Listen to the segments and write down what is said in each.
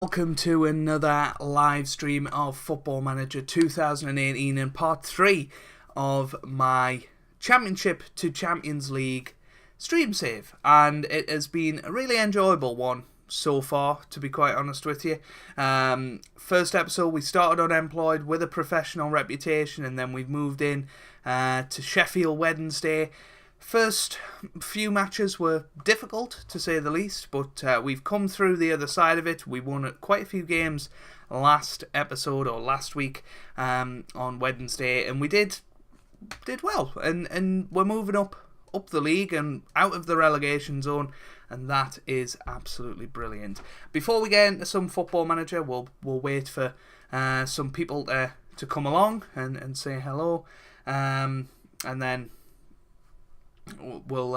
Welcome to another live stream of Football Manager 2018 and part 3 of my Championship to Champions League stream save. And it has been a really enjoyable one so far, to be quite honest with you. First episode we started unemployed with a professional reputation, and then we've moved in to Sheffield Wednesday. First few matches were difficult, to say the least, but we've come through the other side of it. We won quite a few games last week on Wednesday, and we did well, and we're moving up the league and out of the relegation zone, and that is absolutely brilliant. Before we get into some Football Manager, we'll wait for some people to come along and say hello, and then we'll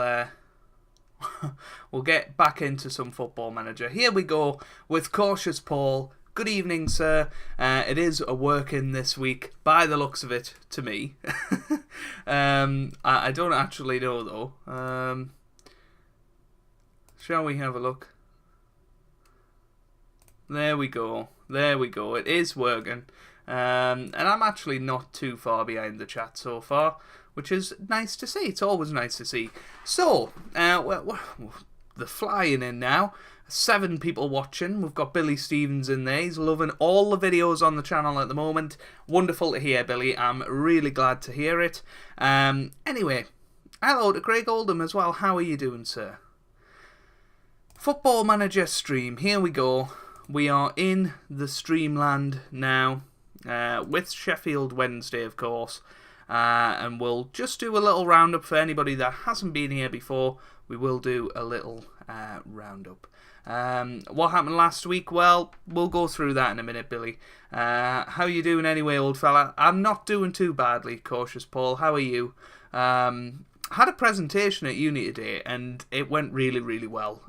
get back into some Football Manager. Here we go with Cautious Paul. Good evening, sir. It is a working this week, by the looks of it, to me. I don't actually know, though. Shall we have a look? There we go. It is working. And I'm actually not too far behind the chat so far, which is nice to see. It's always nice to see. So, the flying in now. 7 people watching. We've got Billy Stevens in there. He's loving all the videos on the channel at the moment. Wonderful to hear, Billy. I'm really glad to hear it. Anyway, hello to Craig Oldham as well. How are you doing, sir? Football Manager stream. Here we go. We are in the Streamland now, with Sheffield Wednesday, of course. And we'll just do a little roundup for anybody that hasn't been here before. We will do a little roundup. What happened last week? Well, we'll go through that in a minute, Billy. How you doing anyway, old fella? I'm not doing too badly, Cautious Paul. How are you? Had a presentation at uni today, and it went really, really well.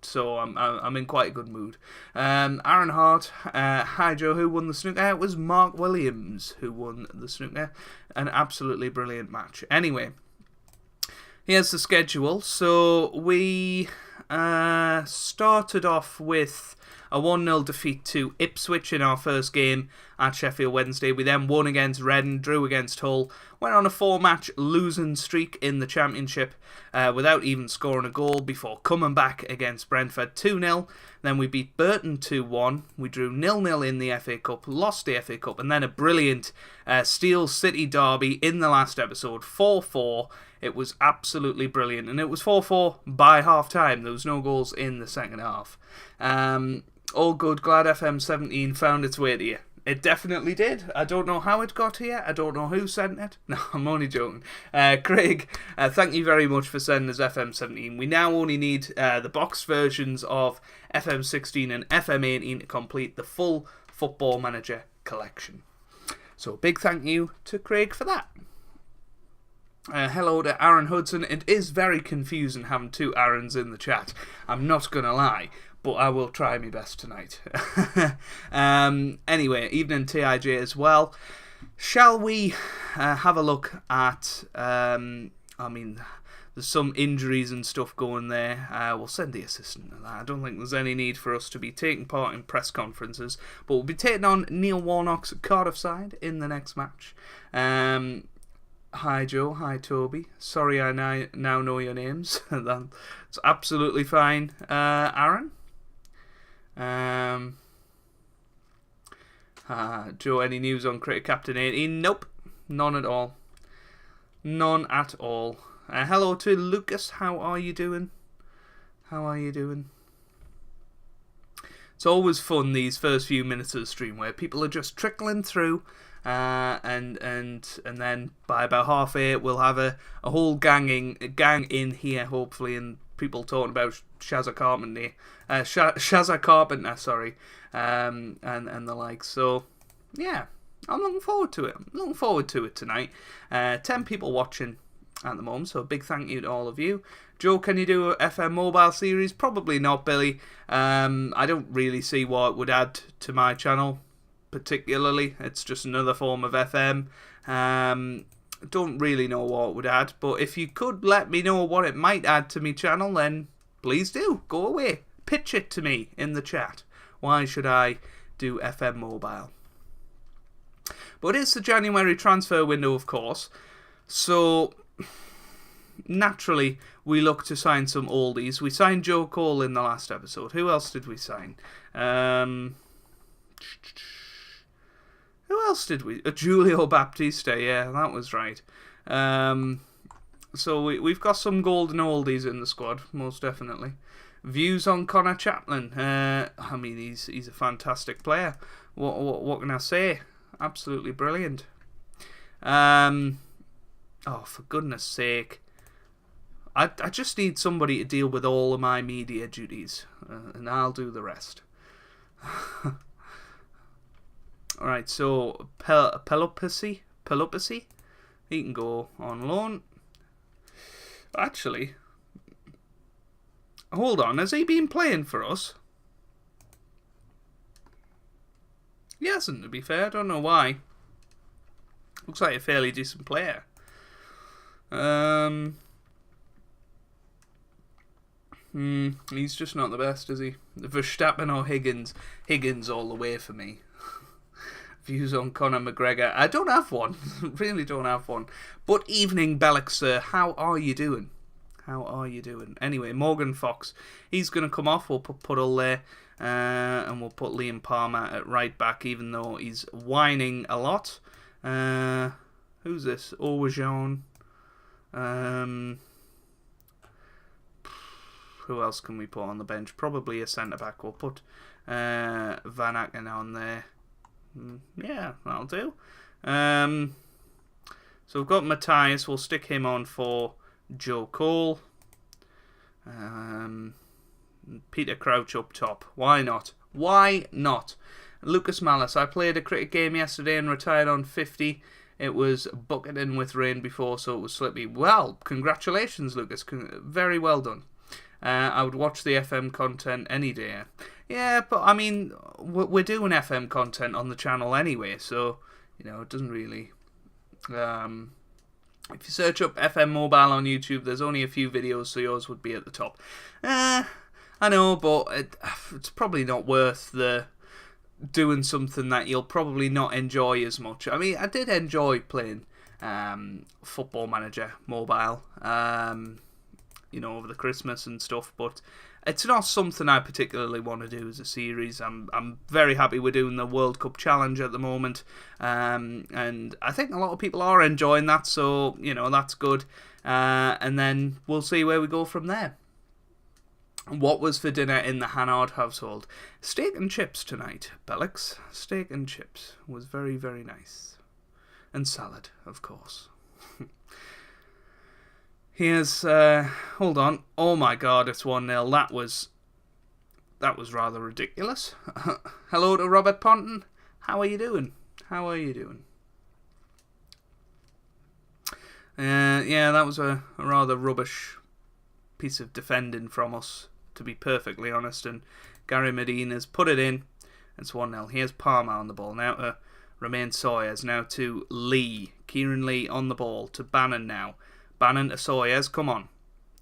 So I'm in quite a good mood. Aaron Hart, hi Joe, who won the snooker? It was Mark Williams who won the snooker. An absolutely brilliant match. Anyway, here's the schedule. So we started off with a 1-0 defeat to Ipswich in our first game at Sheffield Wednesday. We then won against Reading, drew against Hull, went on a 4-match losing streak in the Championship without even scoring a goal before coming back against Brentford 2-0. Then we beat Burton 2-1. We drew 0-0 in the FA Cup, lost the FA Cup, and then a brilliant Steel City derby in the last episode, 4-4. It was absolutely brilliant, and it was 4-4 by half-time. There was no goals in the second half. All good, glad FM18 found its way to you. It definitely did. I don't know how it got here. I don't know who sent it. No, I'm only joking. Craig, thank you very much for sending us FM17. We now only need the boxed versions of FM16 and FM18 to complete the full Football Manager collection. So big thank you to Craig for that. Hello to Aaron Hudson. It is very confusing having 2 Aarons in the chat. I'm not going to lie, but I will try my best tonight. Anyway, evening TIJ as well. Shall we have a look at, there's some injuries and stuff going there. We'll send the assistant to that. I don't think there's any need for us to be taking part in press conferences, but we'll be taking on Neil Warnock's Cardiff side in the next match. Hi Joe, hi Toby. Sorry I now know your names. That's absolutely fine. Aaron? Joe, any news on Cricket Captain 18? Nope, none at all. None at all. Hello to Lucas, how are you doing? It's always fun, these first few minutes of the stream, where people are just trickling through, and then by about 7:30 we'll have a whole gang in here, hopefully, and people talking about Shazza Carpenter, and the like. So yeah, I'm looking forward to it. Tonight. 10 people watching at the moment, so a big thank you to all of you. Joe, can you do a FM mobile series? Probably not, Billy. I don't really see what it would add to my channel particularly. It's just another form of FM. Don't really know what it would add, but if you could let me know what it might add to my channel, then please do. Go away. Pitch it to me in the chat. Why should I do FM Mobile? But it's the January transfer window, of course. So, naturally, we look to sign some oldies. We signed Joe Cole in the last episode. Who else did we sign? Who else did we... Julio Baptista, yeah, that was right. So we've got some golden oldies in the squad, most definitely. Views on Connor Chaplin. I mean, he's a fantastic player. What can I say? Absolutely brilliant. Oh, for goodness sake. I just need somebody to deal with all of my media duties, and I'll do the rest. Alright, so Pelopisi, he can go on loan. Actually, hold on, has he been playing for us? He hasn't, to be fair. I don't know why. Looks like a fairly decent player. He's just not the best, is he? Verstappen or Higgins? Higgins all the way for me. Views on Conor McGregor. I don't have one. Really don't have one. But evening, Bellick, sir. How are you doing? How are you doing? Anyway, Morgan Fox. He's going to come off. We'll put Puddle there. And we'll put Liam Palmer at right back, even though he's whining a lot. Who's this? Aubergeon. Who else can we put on the bench? Probably a centre-back. We'll put Van Aken on there. Yeah, that'll do. So we've got Matthias. We'll stick him on for Joe Cole. Peter Crouch up top. Why not? Why not? Lucas Malice. I played a cricket game yesterday and retired on 50. It was bucketing with rain before, so it was slippy. Well, congratulations, Lucas. Very well done. I would watch the FM content any day. Yeah, but I mean, we're doing FM content on the channel anyway, so, you know, it doesn't really... if you search up FM Mobile on YouTube, there's only a few videos, so yours would be at the top. I know, but it's probably not worth the doing something that you'll probably not enjoy as much. I mean, I did enjoy playing Football Manager Mobile, you know, over the Christmas and stuff, but it's not something I particularly want to do as a series. I'm very happy we're doing the World Cup Challenge at the moment, and I think a lot of people are enjoying that, so, you know, that's good. And then we'll see where we go from there. What was for dinner in the Hannard household? Steak and chips tonight, Bellix. Steak and chips was very, very nice. And salad, of course. Here's, hold on. Oh my god, it's 1-0. That was rather ridiculous. Hello to Robert Ponton. How are you doing? How are you doing? Yeah, that was a rather rubbish piece of defending from us, to be perfectly honest, and Gary Medina's put it in. It's 1-0. Here's Palmer on the ball. Now to Romain Sawyers. Now to Lee. Kieran Lee on the ball. To Bannon now. Bannon to Sawyers. Come on.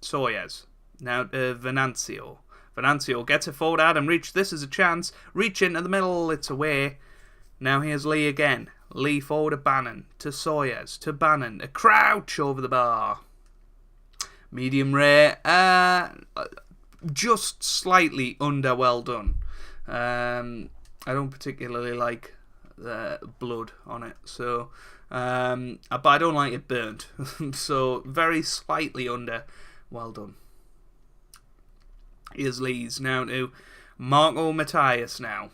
Sawyers. Now to Venancio. Venancio gets it forward. Adam Reach. This is a chance. Reach into the middle. It's away. Now here's Lee again. Lee forward to Bannon. To Sawyers. To Bannon. A Crouch over the bar. Medium rare. Just slightly under well done. I don't particularly like the blood on it, so but I don't like it burnt. So very slightly under well done. Here's Lee's now to Marco Matthias now.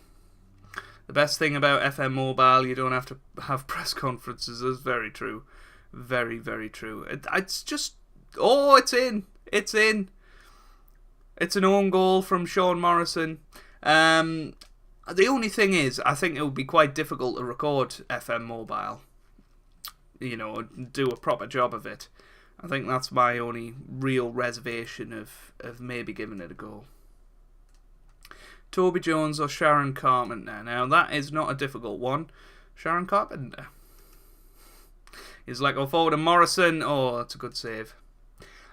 The best thing about FM Mobile, you don't have to have press conferences. That's very true. Very, very true. It's just... Oh, it's in. It's in. It's an own goal from Sean Morrison. The only thing is, I think it would be quite difficult to record FM Mobile. You know, do a proper job of it. I think that's my only real reservation of maybe giving it a go. Toby Jones or Sharon Carpenter. Now, that is not a difficult one. Sharon Carpenter. He's like, go forward to Morrison. Oh, that's a good save.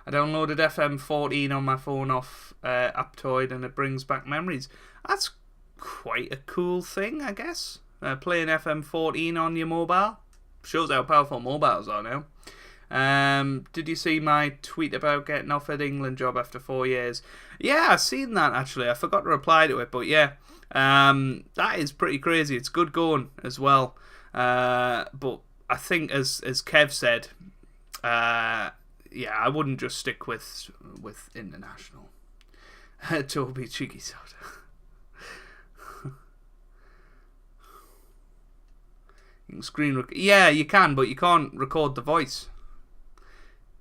I downloaded FM14 on my phone off Aptoid, and it brings back memories. That's quite a cool thing, I guess. Playing FM14 on your mobile. Shows how powerful mobiles are now. Did you see my tweet about getting offered England job after 4 years? Yeah, I've seen that actually. I forgot to reply to it, but yeah. That is pretty crazy. It's good going as well. But I think as Kev said, yeah, I wouldn't just stick with international. Toby cheeky soda. You can screen yeah, you can, but you can't record the voice.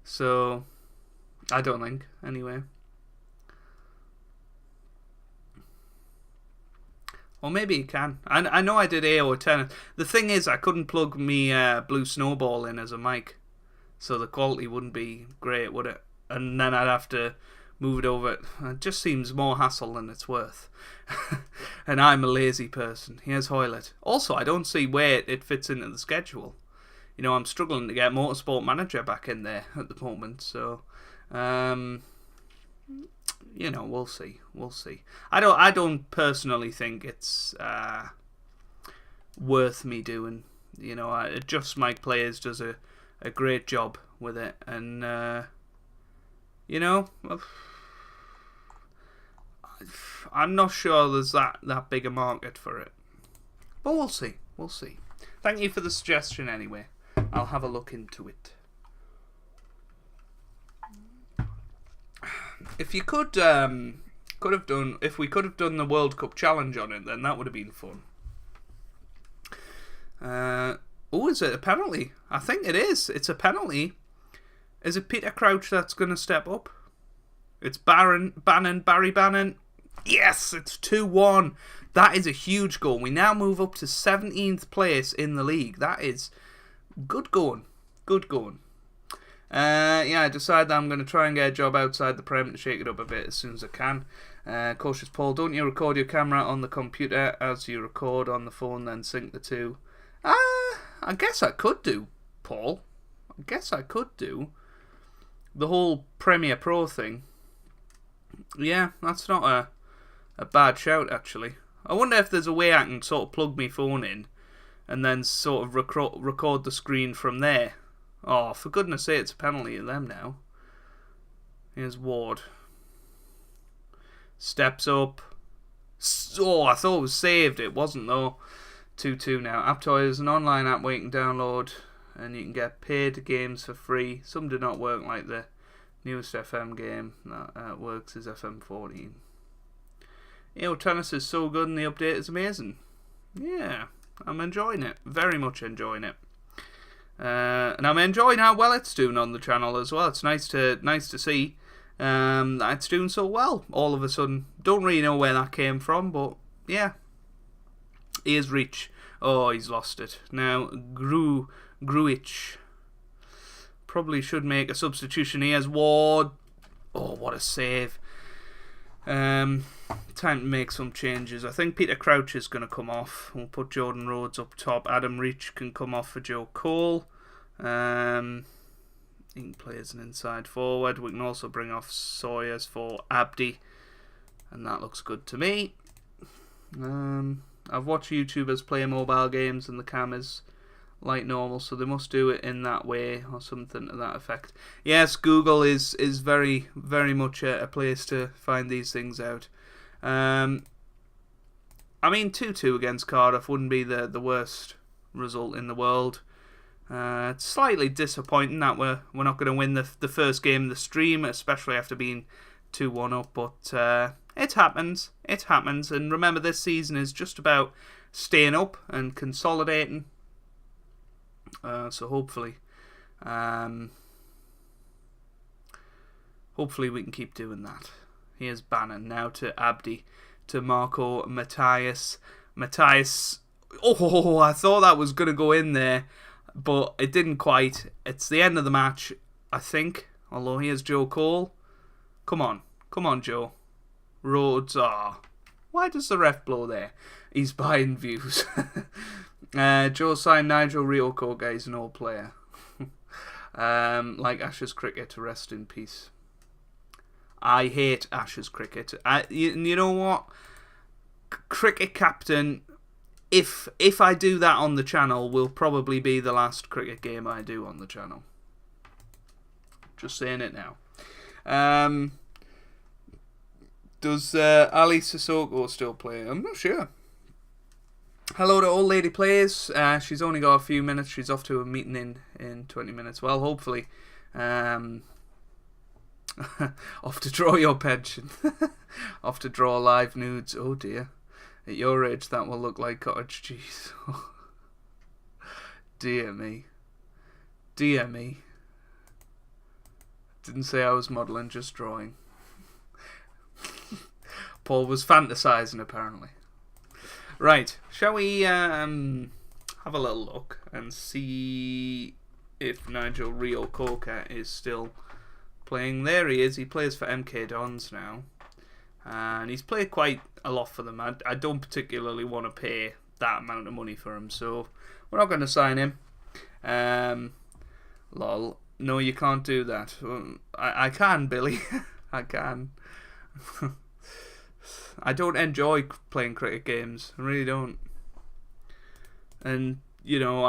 So I don't think anyway. Or maybe you can. I know I did AO tennis. The thing is, I couldn't plug me Blue Snowball in as a mic, so the quality wouldn't be great, would it? And then I'd have to move it over. It just seems more hassle than it's worth. And I'm a lazy person. Here's Hoylett. Also, I don't see where it fits into the schedule. You know, I'm struggling to get Motorsport Manager back in there at the moment, so you know, we'll see. We'll see. I don't personally think it's worth me doing. You know, Just Mike Players does a great job with it, and you know, I'm not sure there's that big a market for it. But we'll see. We'll see. Thank you for the suggestion anyway. I'll have a look into it. If you could have done, if we could have done the World Cup challenge on it, then that would have been fun. Oh, is it a penalty? I think it is. It's a penalty. Is it Peter Crouch that's going to step up? It's Barry Bannon. Yes, it's 2-1. That is a huge goal. We now move up to 17th place in the league. That is good going. Good going. Yeah, I decided that I'm going to try and get a job outside the Prem to shake it up a bit as soon as I can. Cautious Paul, don't you record your camera on the computer as you record on the phone, then sync the two? I guess I could do, Paul. I guess I could do. The whole Premiere Pro thing. Yeah, that's not a bad shout, actually. I wonder if there's a way I can sort of plug my phone in and then sort of record the screen from there. Oh, for goodness sake, it's a penalty of them now. Here's Ward. Steps up. Oh, I thought it was saved. It wasn't, though. 2-2 now. Aptoy is an online app where you can download and you can get paid games for free. Some do not work, like the newest FM game that works is FM14. AO Tennis is so good and the update is amazing. Yeah, I'm enjoying it. Very much enjoying it. And I'm enjoying how well it's doing on the channel as well. It's nice to see that it's doing so well all of a sudden. Don't really know where that came from, but yeah. Here's Reach. Oh, he's lost it. Now, Gruich. Probably should make a substitution. Here's Ward. Oh, what a save. Time to make some changes. I think Peter Crouch is going to come off. We'll put Jordan Rhodes up top. Adam Reach can come off for Joe Cole. He can play as an inside forward. We can also bring off Sawyers for Abdi. And that looks good to me. I've watched YouTubers play mobile games and the cam is like normal, so they must do it in that way or something to that effect. Yes, Google is very, very much a place to find these things out. I mean, 2-2 against Cardiff wouldn't be the worst result in the world. It's slightly disappointing that we're not going to win the first game of the stream, especially after being 2-1 up, but it happens. It happens, and remember, this season is just about staying up and consolidating. So hopefully we can keep doing that. Here's Bannon now to Abdi, to Marco Matthias. Oh, I thought that was going to go in there, but it didn't quite. It's the end of the match, I think. Although here's Joe Cole. Come on, Joe. Rhodes. Why does the ref blow there? He's buying views. Joe signed Nigel Ryoko, guys, an old player. Like Ashes cricket, to rest in peace. I hate Ashes cricket. You know what? Cricket Captain, if I do that on the channel, will probably be the last cricket game I do on the channel. Just saying it now. Does Ali Sissoko still play? I'm not sure. Hello to Old Lady Plays. She's only got a few minutes. She's off to a meeting in 20 minutes. Well, hopefully. Off to draw your pension. Off to draw live nudes. Oh dear. At your age, that will look like cottage cheese. Dear me. Dear me. Didn't say I was modelling, just drawing. Paul was fantasizing, apparently. Right, shall we have a little look and see if Nigel Rio Coca is still playing? There he is. He plays for MK Dons now. And he's played quite a lot for them. I don't particularly want to pay that amount of money for him, so we're not going to sign him. Lol. No, you can't do that. I can, Billy. I can. I don't enjoy playing cricket games. I really don't. And, you know,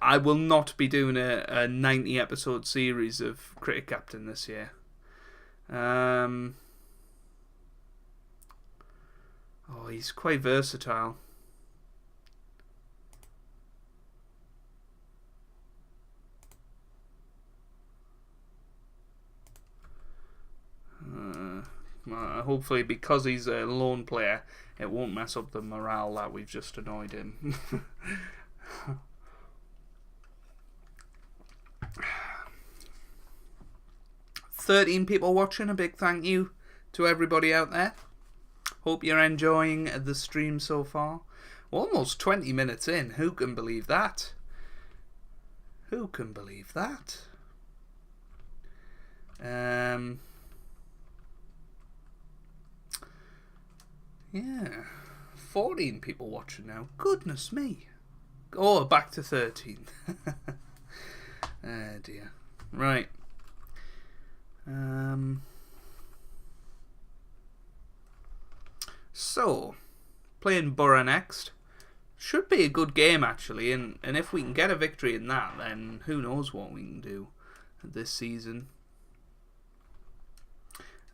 I will not be doing a 90 episode series of Cricket Captain this year. Oh, he's quite versatile. Hopefully, because he's a lone player, it won't mess up the morale that we've just annoyed him. 13 people watching. A big thank you to everybody out there. Hope you're enjoying the stream so far. Almost 20 minutes in. Who can believe that? Who can believe that? Yeah, 14 people watching now. Goodness me. Oh, back to 13. Oh dear. Right. So, playing Borough next. Should be a good game, actually, and if we can get a victory in that, then who knows what we can do this season.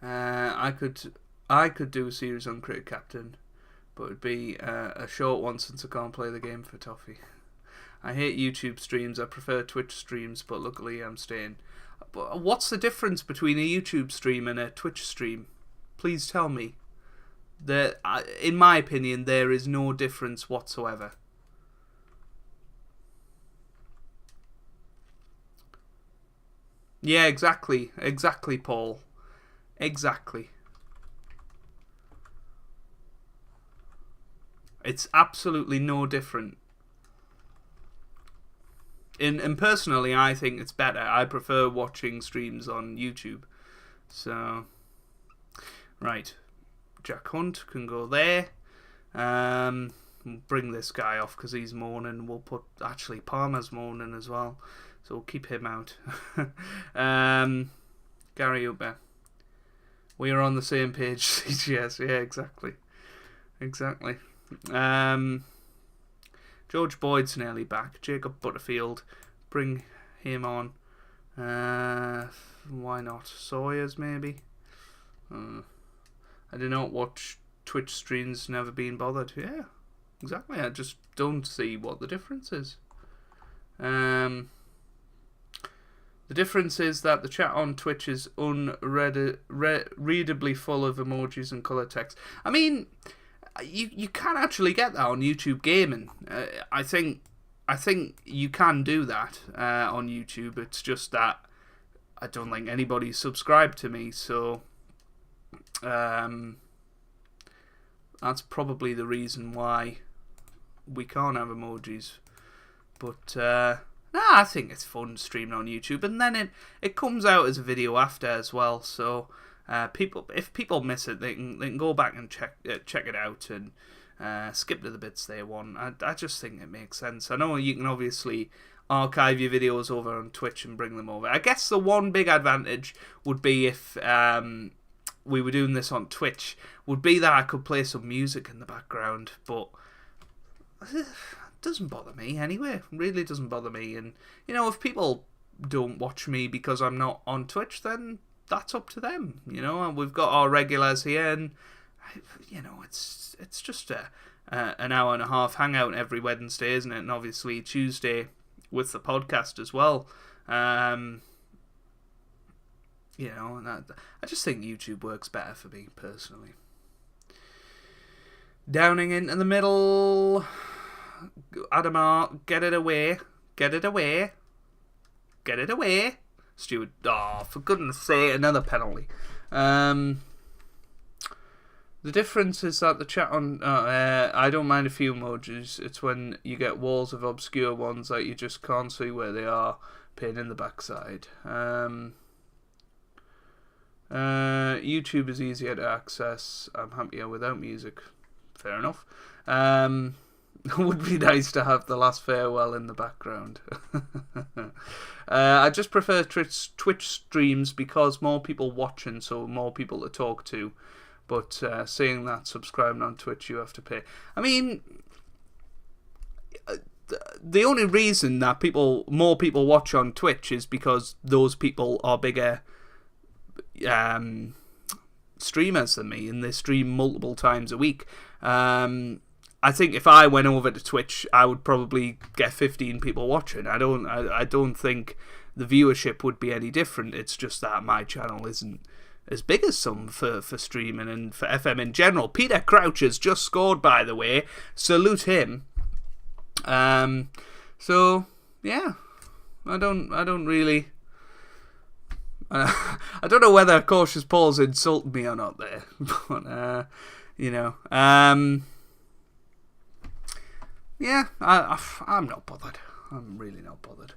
I could do a series on Cricket Captain, but it would be a short one since I can't play the game for Toffee. I hate YouTube streams. I prefer Twitch streams, but luckily I'm staying. But what's the difference between a YouTube stream and a Twitch stream? Please tell me. In my opinion, there is no difference whatsoever. Yeah, exactly. Exactly, Paul. Exactly. It's absolutely no different. And personally, I think it's better. I prefer watching streams on YouTube. So, right. Jack Hunt can go there. We'll bring this guy off because he's moaning. We'll put... Actually, Palmer's moaning as well. So we'll keep him out. Gary Uber. We are on the same page, CGS. Yeah, exactly. Exactly. George Boyd's nearly back. Jacob Butterfield, bring him on. Why not? Sawyers, maybe? I do not watch Twitch streams, never been bothered. Yeah, exactly. I just don't see what the difference is. The difference is that the chat on Twitch is unreadably full of emojis and colour text. I mean... You can actually get that on YouTube Gaming. I think you can do that on YouTube. It's just that I don't think anybody's subscribed to me, so that's probably the reason why we can't have emojis. But I think it's fun streaming on YouTube, and then it comes out as a video after as well. So. If people miss it, they can go back and check it out and skip to the bits they want. I just think it makes sense. I know you can obviously archive your videos over on Twitch and bring them over. I guess the one big advantage would be if we were doing this on Twitch would be that I could play some music in the background, but it doesn't bother me anyway. It really doesn't bother me. And, you know, if people don't watch me because I'm not on Twitch, then that's up to them, you know. And we've got our regulars here, and, you know, it's just an hour and a half hangout every Wednesday, isn't it? And obviously Tuesday with the podcast as well. You know, and I just think YouTube works better for me personally. Downing into the middle. Adamar, get it away. Get it away. Get it away. Stewart, oh, for goodness sake, another penalty. The difference is that the chat on... I don't mind a few emojis. It's when you get walls of obscure ones that you just can't see where they are. Pain in the backside. YouTube is easier to access. I'm happier without music. Fair enough. It would be nice to have the last farewell in the background. I just prefer Twitch streams because more people watching, so more people to talk to. But saying that, subscribing on Twitch, you have to pay. I mean, the only reason that more people watch on Twitch is because those people are bigger streamers than me, and they stream multiple times a week. I think if I went over to Twitch, I would probably get 15 people watching. I don't think the viewership would be any different. It's just that my channel isn't as big as some for streaming and for FM in general. Peter Crouch has just scored, by the way. Salute him. So yeah, I don't really. I don't know whether Cautious Paul's insulted me or not there, but you know, yeah, I'm not bothered. I'm really not bothered.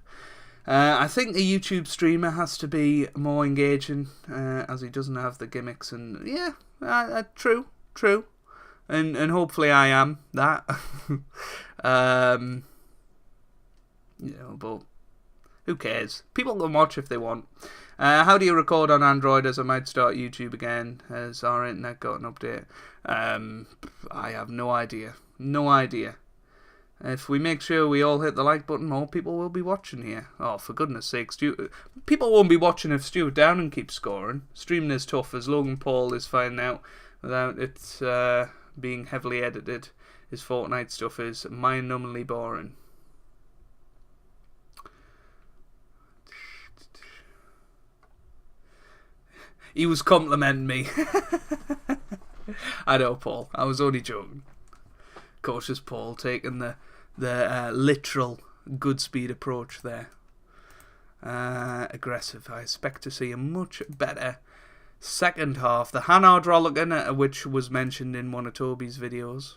I think the YouTube streamer has to be more engaging, as he doesn't have the gimmicks, and yeah, true, and hopefully I am that. You know, but who cares? People can watch if they want. How do you record on Android? As I might start YouTube again. Has our internet got an update? I have no idea. No idea. If we make sure we all hit the like button, more people will be watching here. Oh, for goodness sake, people won't be watching if Stuart Downing keeps scoring. Streaming is tough, as Logan Paul is finding out without it being heavily edited. His Fortnite stuff is mind-numbingly boring. He was complimenting me. I know, Paul. I was only joking. Cautious Paul taking the literal Goodspeed approach there. Aggressive. I expect to see a much better second half. The Hannard Rolligan, which was mentioned in one of Toby's videos.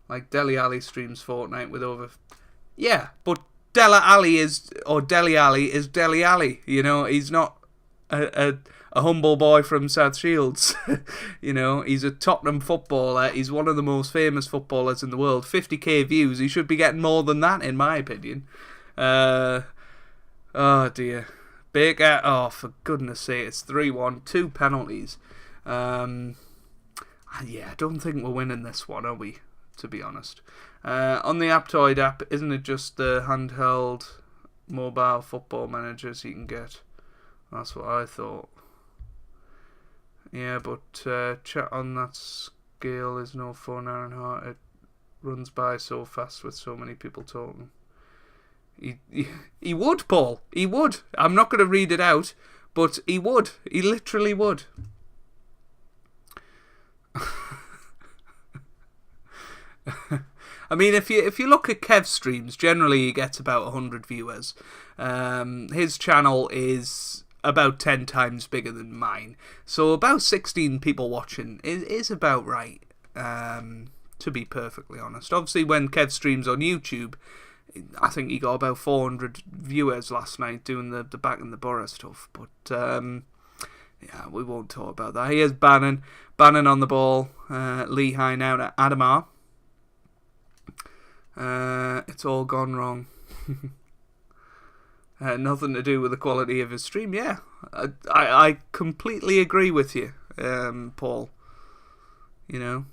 Like Deli Ali streams Fortnite with over... Yeah, but Deli Ali is Deli Ali. You know, he's not a humble boy from South Shields. You know, he's a Tottenham footballer. He's one of the most famous footballers in the world. 50k views. He should be getting more than that, in my opinion. Oh dear. Baker. Oh, for goodness sake, it's 3-1. 2 penalties. Yeah, I don't think we're winning this one, are we? To be honest. On the Aptoid app, isn't it just the handheld mobile football managers you can get? That's what I thought. Yeah, but chat on that scale is no fun, Ironheart. It runs by so fast with so many people talking. He would, Paul. He would. I'm not going to read it out, but he would. He literally would. I mean, if you look at Kev's streams, generally he gets about 100 viewers. His channel is about 10 times bigger than mine, so about 16 people watching is about right. To be perfectly honest, obviously when Kev streams on YouTube, I think he got about 400 viewers last night doing the back in the borough stuff. But yeah, we won't talk about that. Here's Bannon on the ball. Lehigh now to Adamar. It's all gone wrong. Nothing to do with the quality of his stream. Yeah, I completely agree with you, Paul. You know.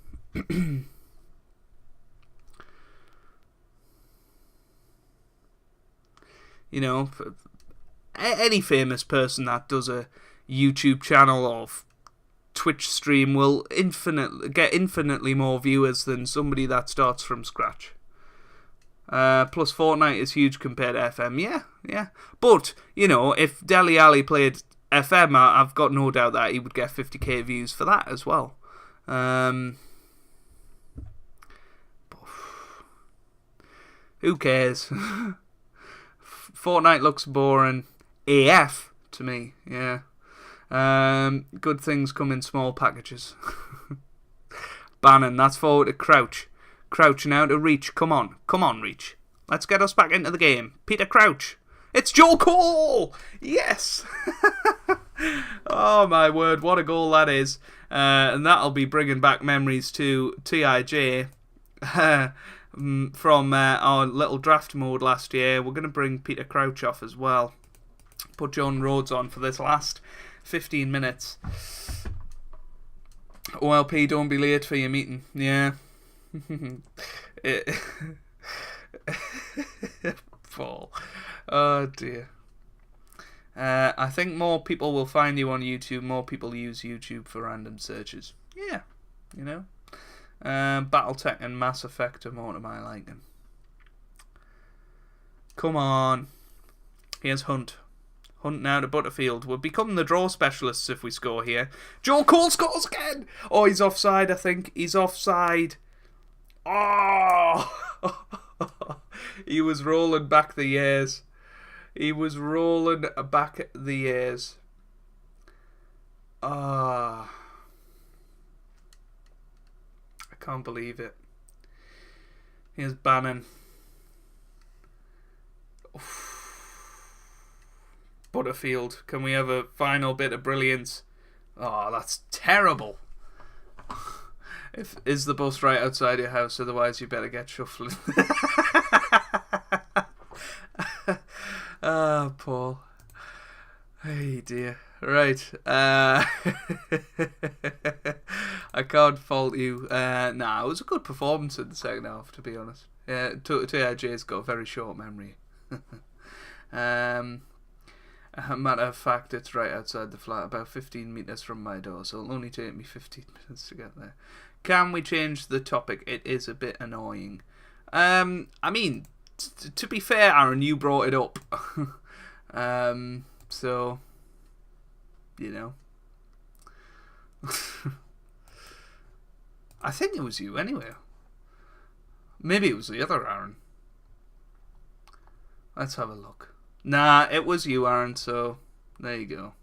You know, any famous person that does a YouTube channel or Twitch stream will get infinitely more viewers than somebody that starts from scratch. Plus Fortnite is huge compared to FM. Yeah. But, you know, if Dele Alli played FM, I've got no doubt that he would get 50k views for that as well. Who cares? Fortnite looks boring AF to me, yeah. Good things come in small packages. Bannon, that's forward to Crouch. Crouch now to Reach. Come on, Reach. Let's get us back into the game. Peter Crouch. It's Joe Cole! Yes! Oh my word, what a goal that is. And that'll be bringing back memories to TIJ. From our little draft mode last year. We're going to bring Peter Crouch off as well. Put John Rhodes on for this last 15 minutes. OLP, don't be late for your meeting. Yeah. Paul. Oh dear. I think more people will find you on YouTube. More people use YouTube for random searches. Yeah. You know. Battletech and Mass Effect are more to my liking. Come on. Here's Hunt. Hunt now to Butterfield. We'll become the draw specialists if we score here. Joe Cole scores again! Oh, he's offside, I think. He's offside. Oh! He was rolling back the years. Ah. Can't believe it. Here's Bannon. Butterfield. Can we have a final bit of brilliance? Oh, that's terrible. Is the bus right outside your house? Otherwise, you better get shuffling. Ah, Paul. Hey, dear. Right. I can't fault you. It was a good performance in the second half, to be honest. TIJ's got a very short memory. Matter of fact, it's right outside the flat, about 15 metres from my door, so it'll only take me 15 minutes to get there. Can we change the topic? It is a bit annoying. I mean, to be fair, Aaron, you brought it up. So... You know. I think it was you anyway. Maybe it was the other Aaron. Let's have a look. Nah, it was you, Aaron, so there you go.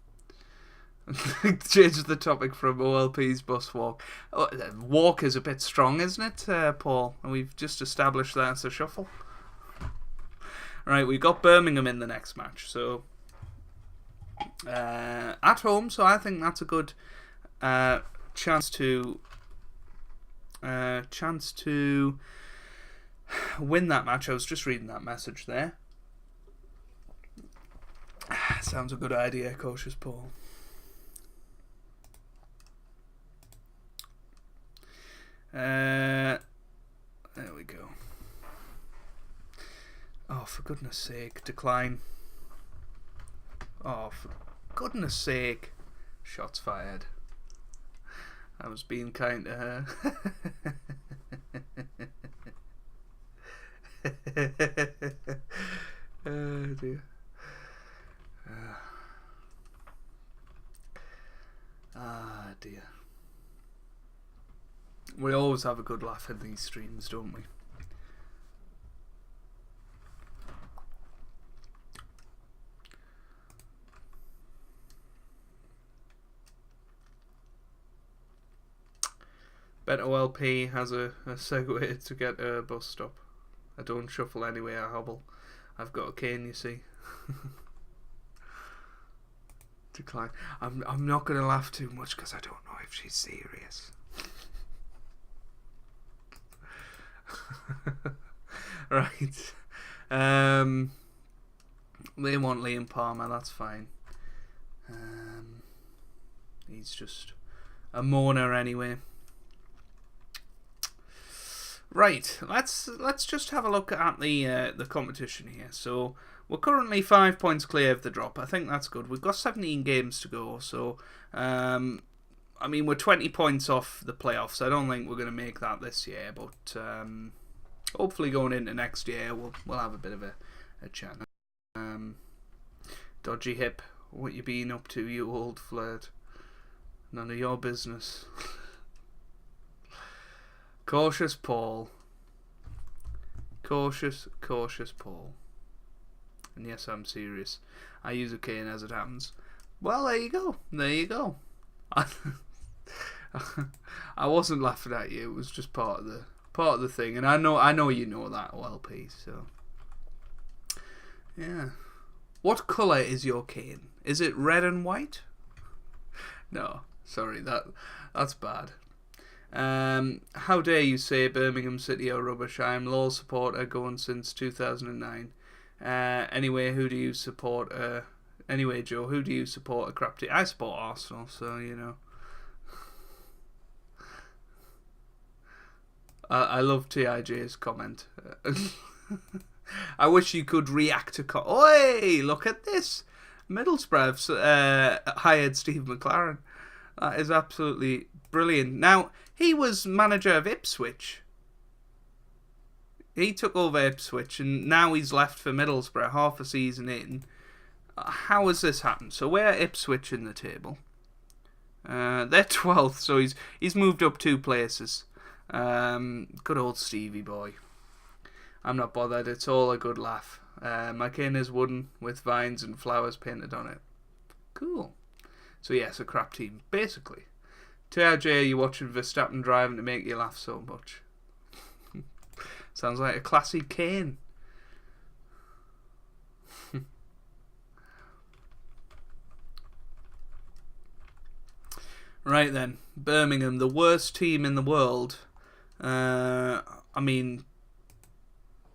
Change the topic from OLP's bus walk. Oh, walk is a bit strong, isn't it, Paul? And we've just established that as a shuffle. Right, we've got Birmingham in the next match, so... at home, so I think that's a good chance to win that match. I was just reading that message there. Sounds a good idea, cautious Paul. There we go. Oh, for goodness sake, decline. Oh, for goodness sake. Shots fired. I was being kind to her. Oh, dear. Dear. We always have a good laugh in these streams, don't we? Bet OLP has a segue to get a bus stop. I don't shuffle anyway, I hobble. I've got a cane, you see. Decline. I'm not going to laugh too much because I don't know if she's serious. Right. They want Liam Palmer, that's fine. He's just a moaner anyway. Right, let's just have a look at the competition here. So we're currently 5 points clear of the drop. I think that's good. We've got 17 games to go, so I mean, we're 20 points off the playoffs. I don't think we're going to make that this year, but hopefully going into next year we'll have a bit of a chance. Dodgy hip, what you been up to, you old flirt? None of your business. Cautious Paul. Cautious Paul. And yes, I'm serious. I use a cane as it happens. Well, there you go. There you go. I wasn't laughing at you. It was just part of the thing, and I know you know that well, Pete. So yeah. What colour is your cane? Is it red and white? No, sorry, that's bad. How dare you say Birmingham City are rubbish? I am Law supporter going since 2009. Anyway, who do you support? Anyway, Joe, who do you support? A crap team? I support Arsenal, so you know. I love TIJ's comment. I wish you could react to... Oi, look at this. Middlesbrough's hired Steve McLaren. That is absolutely brilliant. Now, he was manager of Ipswich. He took over Ipswich, and now he's left for Middlesbrough half a season in. How has this happened? So we're Ipswich in the table. They're 12th, so he's moved up 2 places. Good old Stevie boy. I'm not bothered, it's all a good laugh. My cane is wooden with vines and flowers painted on it. Cool. So yes, a crap team, basically. TRJ, are you watching Verstappen driving to make you laugh so much? Sounds like a classy cane. Right then, Birmingham, the worst team in the world. I mean,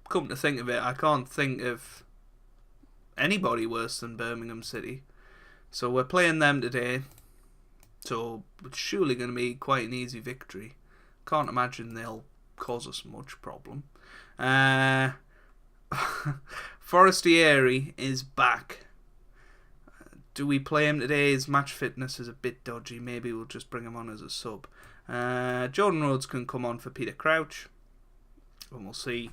come to think of it, I can't think of anybody worse than Birmingham City. So we're playing them today. So it's surely going to be quite an easy victory. Can't imagine they'll cause us much problem. Forestieri is back. Do we play him today? His match fitness is a bit dodgy. Maybe we'll just bring him on as a sub. Jordan Rhodes can come on for Peter Crouch. And we'll see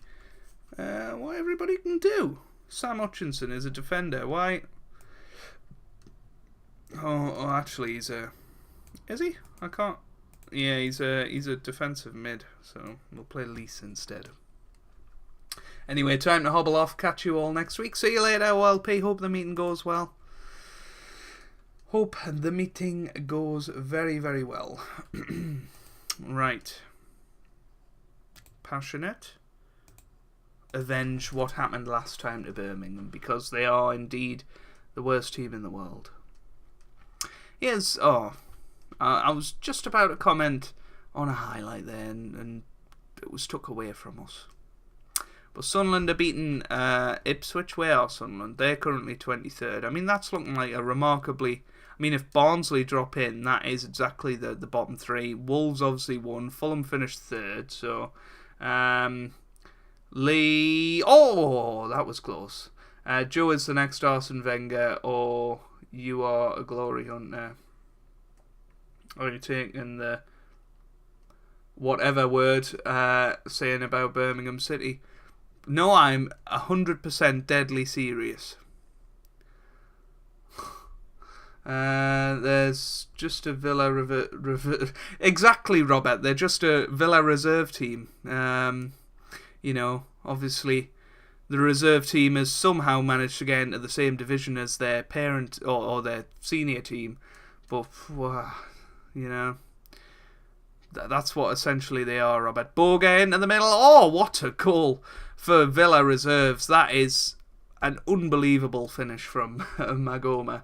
what everybody can do. Sam Hutchinson is a defender. Why? Oh, actually, he's a... Is he? I can't... Yeah, he's a defensive mid. So we'll play Lease instead. Anyway, time to hobble off. Catch you all next week. See you later, OLP. Hope the meeting goes well. Hope the meeting goes very, very well. Right. Passionate. Avenge what happened last time to Birmingham, because they are indeed the worst team in the world. Yes, I was just about to comment on a highlight there, and it was took away from us. But Sunderland are beating Ipswich. Where are Sunderland? They're currently 23rd. I mean, that's looking like a remarkably... I mean, if Barnsley drop in, that is exactly the bottom 3. Wolves obviously won. Fulham finished 3rd. So, Lee... Oh, that was close. Joe is the next Arsene Wenger, or you are a glory hunter. Or you're taking the whatever word saying about Birmingham City. No, I'm 100% deadly serious. There's just a Villa exactly, Robert. They're just a Villa reserve team. You know, obviously, the reserve team has somehow managed to get into the same division as their parent or their senior team, but you know, that's what essentially they are, Robert. Boga into the middle. Oh, what a goal for Villa reserves. That is an unbelievable finish from Magoma.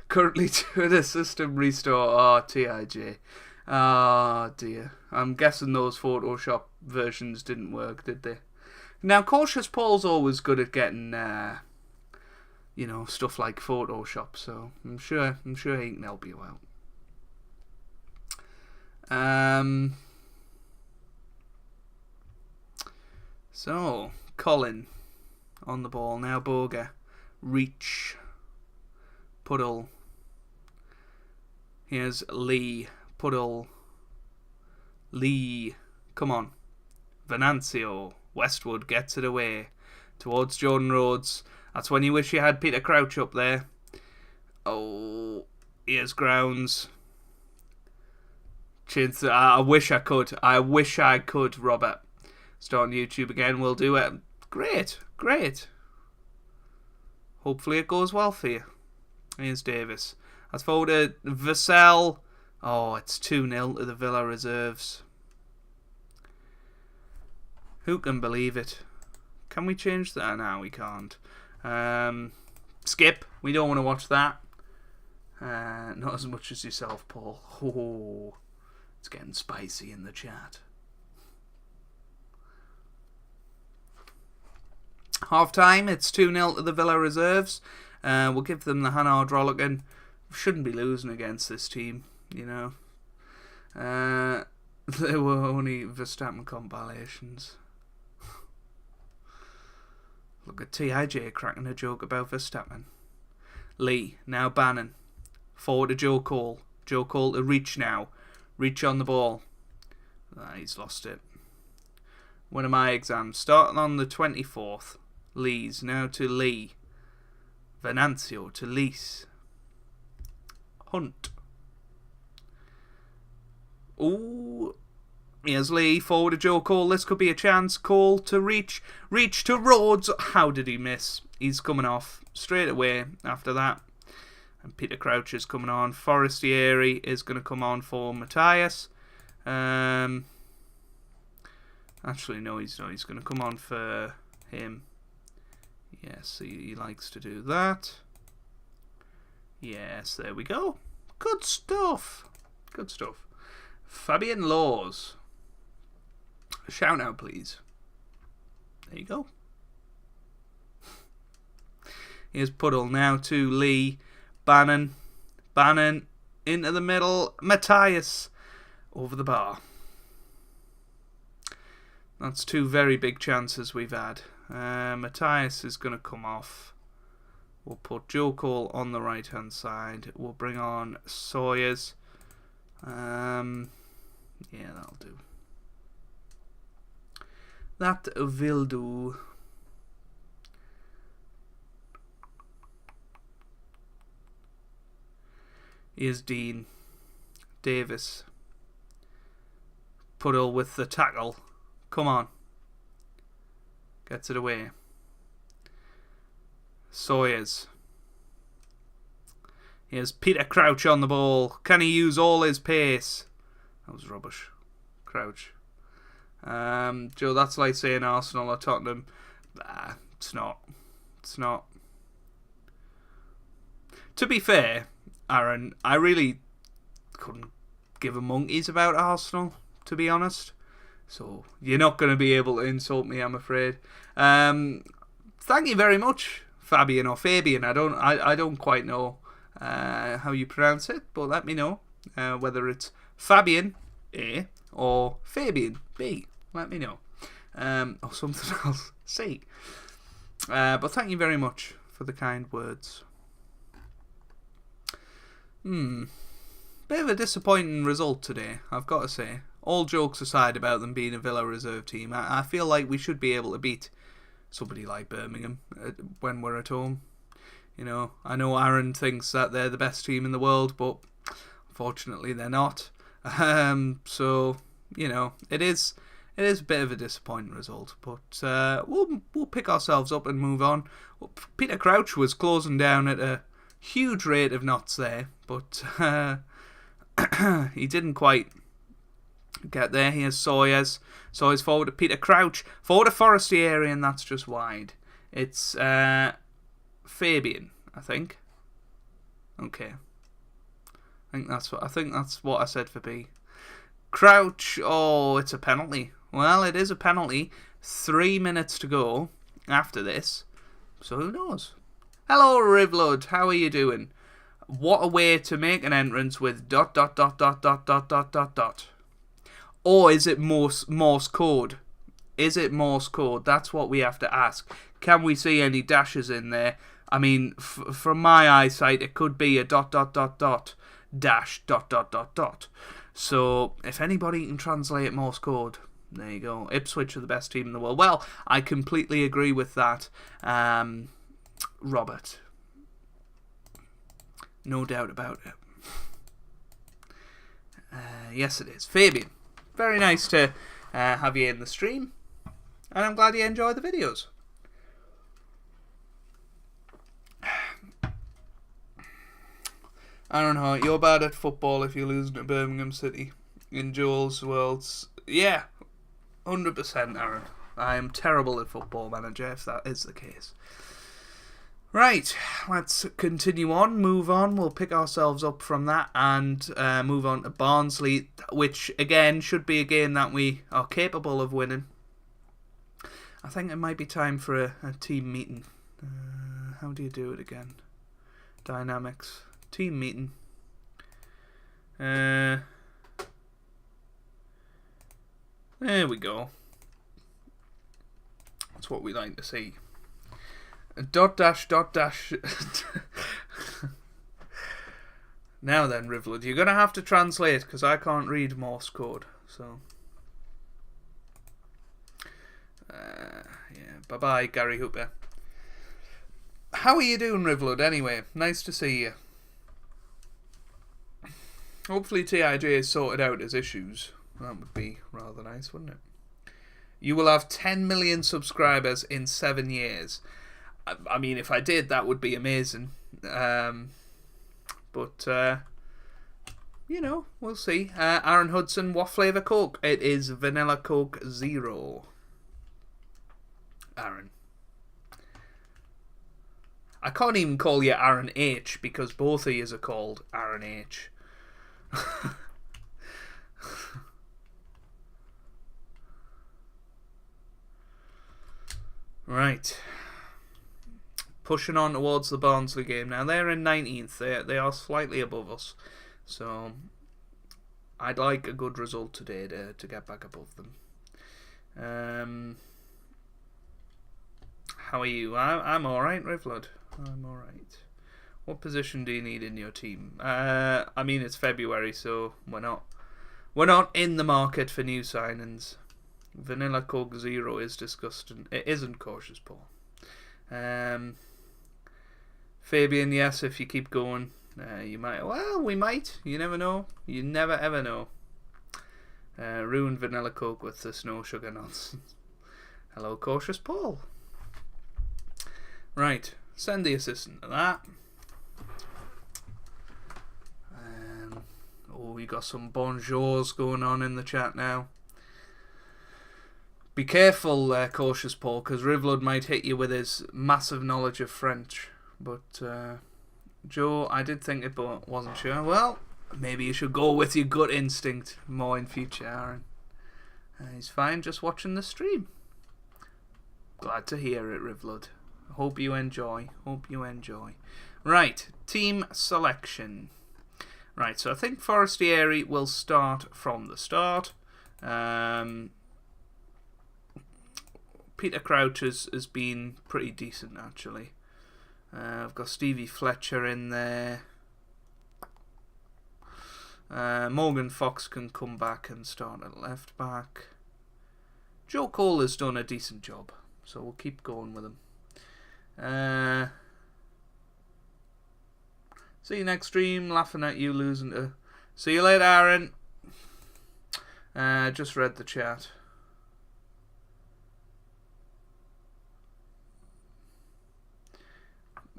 Currently doing a system restore. Oh, TIJ. Oh, dear. I'm guessing those Photoshop versions didn't work, did they? Now, Cautious Paul's always good at getting, stuff like Photoshop, so I'm sure he can help you out. So, Colin on the ball. Now Boga. Reach. Puddle. Here's Lee. Puddle. Lee. Come on. Venancio. Westwood gets it away. Towards Jordan Rhodes. That's when you wish you had Peter Crouch up there. Oh. Here's Grounds. I wish I could. Robert. Start on YouTube again. We'll do it. Great. Hopefully it goes well for you. Here's Davis. That's forward to Vassell. Oh, it's 2-0 to the Villa reserves. Who can believe it? Can we change that? No, we can't. Skip. We don't want to watch that. Not as much as yourself, Paul. Oh, it's getting spicy in the chat. Half time, it's 2-0 to the Villa reserves. We'll give them the Hannard Rolligan. Shouldn't be losing against this team, you know. There were only Verstappen compilations. Look at T.I.J. cracking a joke about Verstappen. Lee, now Bannon. Forward to Joe Cole. Joe Cole to Reach now. Reach on the ball. He's lost it. One of my exams. Starting on the 24th. Lee's now to Lee. Venancio to Lees. Hunt. Ooh. Here's Lee. Forward to Joe Cole. This could be a chance. Cole to Reach. Reach to Rhodes. How did he miss? He's coming off straight away after that. And Peter Crouch is coming on. Forestieri is going to come on for Matthias. Actually, no, he's not. He's going to come on for him. Yes, he likes to do that. Yes, there we go. Good stuff. Fabian Laws. A shout out, please. There you go. Here's Puddle now to Lee. Bannon into the middle. Matthias over the bar. That's two very big chances we've had. Matthias is going to come off. We'll put Joe Cole on the right hand side. We'll bring on Sawyers. Yeah, that'll do. That will do. Here's Dean. Davis. Puddle with the tackle. Come on. Gets it away. Sawyers. Here's Peter Crouch on the ball. Can he use all his pace? That was rubbish. Crouch. Joe, that's like saying Arsenal or Tottenham. Nah, it's not. It's not. To be fair, Aaron, I really couldn't give a monkeys about Arsenal, to be honest. So you're not going to be able to insult me, I'm afraid. Thank you very much, Fabian or Fabian. I don't quite know how you pronounce it, but let me know whether it's Fabian A or Fabian B. Let me know, or something else C. But thank you very much for the kind words. Bit of a disappointing result today, I've got to say. All jokes aside about them being a Villa reserve team, I feel like we should be able to beat somebody like Birmingham when we're at home. You know, I know Aaron thinks that they're the best team in the world, but unfortunately they're not. So, you know, it is a bit of a disappointing result, but we'll pick ourselves up and move on. Well, Peter Crouch was closing down at a huge rate of knots there, but he didn't quite get there. Here's Sawyers. Sawyers forward to Peter Crouch. Forward to Forestieri, and that's just wide. It's Fabian, I think. Okay. I think that's what I said for B. Crouch. Oh, it's a penalty. Well, it is a penalty. 3 minutes to go after this, so who knows? Hello, Rivlud, how are you doing? What a way to make an entrance with ... Or is it Morse code? Is it Morse code? That's what we have to ask. Can we see any dashes in there? I mean, from my eyesight, it could be a ... dash ... So, if anybody can translate Morse code, there you go. Ipswich are the best team in the world. Well, I completely agree with that, Robert. No doubt about it. Yes, it is. Fabian, very nice to have you in the stream. And I'm glad you enjoy the videos. I don't know, you're bad at football if you're losing to Birmingham City in Joel's worlds. Yeah, 100%, Aaron. I am terrible at Football Manager if that is the case. Right, let's continue on, move on. We'll pick ourselves up from that and move on to Barnsley, which again should be a game that we are capable of winning. I think it might be time for a team meeting. How do you do it again? Dynamics. Team meeting. There we go. That's what we like to see. Dot dash. Now then, Rivlud, you're going to have to translate because I can't read Morse code. So, yeah. Bye-bye, Gary Hooper. How are you doing, Rivlud, anyway? Nice to see you. Hopefully TIJ has sorted out his issues. That would be rather nice, wouldn't it? You will have 10 million subscribers in 7 years. I mean, if I did, that would be amazing. But, you know, we'll see. Aaron Hudson, what flavour Coke? It is Vanilla Coke Zero. Aaron. I can't even call you Aaron H because both of you are called Aaron H. Right. Pushing on towards the Barnsley game now. They're in 19th. They are slightly above us. So I'd like a good result today to get back above them. How are you? I'm alright, Rivlud. I'm alright. What position do you need in your team? I mean, it's February, so we're not in the market for new signings. Vanilla Coke Zero is disgusting. It isn't Cautious Paul. Fabian, yes, if you keep going, you might. Well, we might. You never know. You never ever know. Ruined Vanilla Coke with the no sugar nonsense. Hello, Cautious Paul. Right, send the assistant to that. Oh, we got some bonjours going on in the chat now. Be careful, Cautious Paul, because Rivlud might hit you with his massive knowledge of French. But, Joe, I did think it, but wasn't sure. Well, maybe you should go with your gut instinct more in future, Aaron. He's fine just watching the stream. Glad to hear it, Rivlud. Hope you enjoy. Right, team selection. Right, so I think Forestieri will start from the start. Peter Crouch has been pretty decent, actually. I've got Stevie Fletcher in there. Morgan Fox can come back and start at left back. Joe Cole has done a decent job, so we'll keep going with him. See you next stream. Laughing at you losing to. See you later, Aaron. Just read the chat.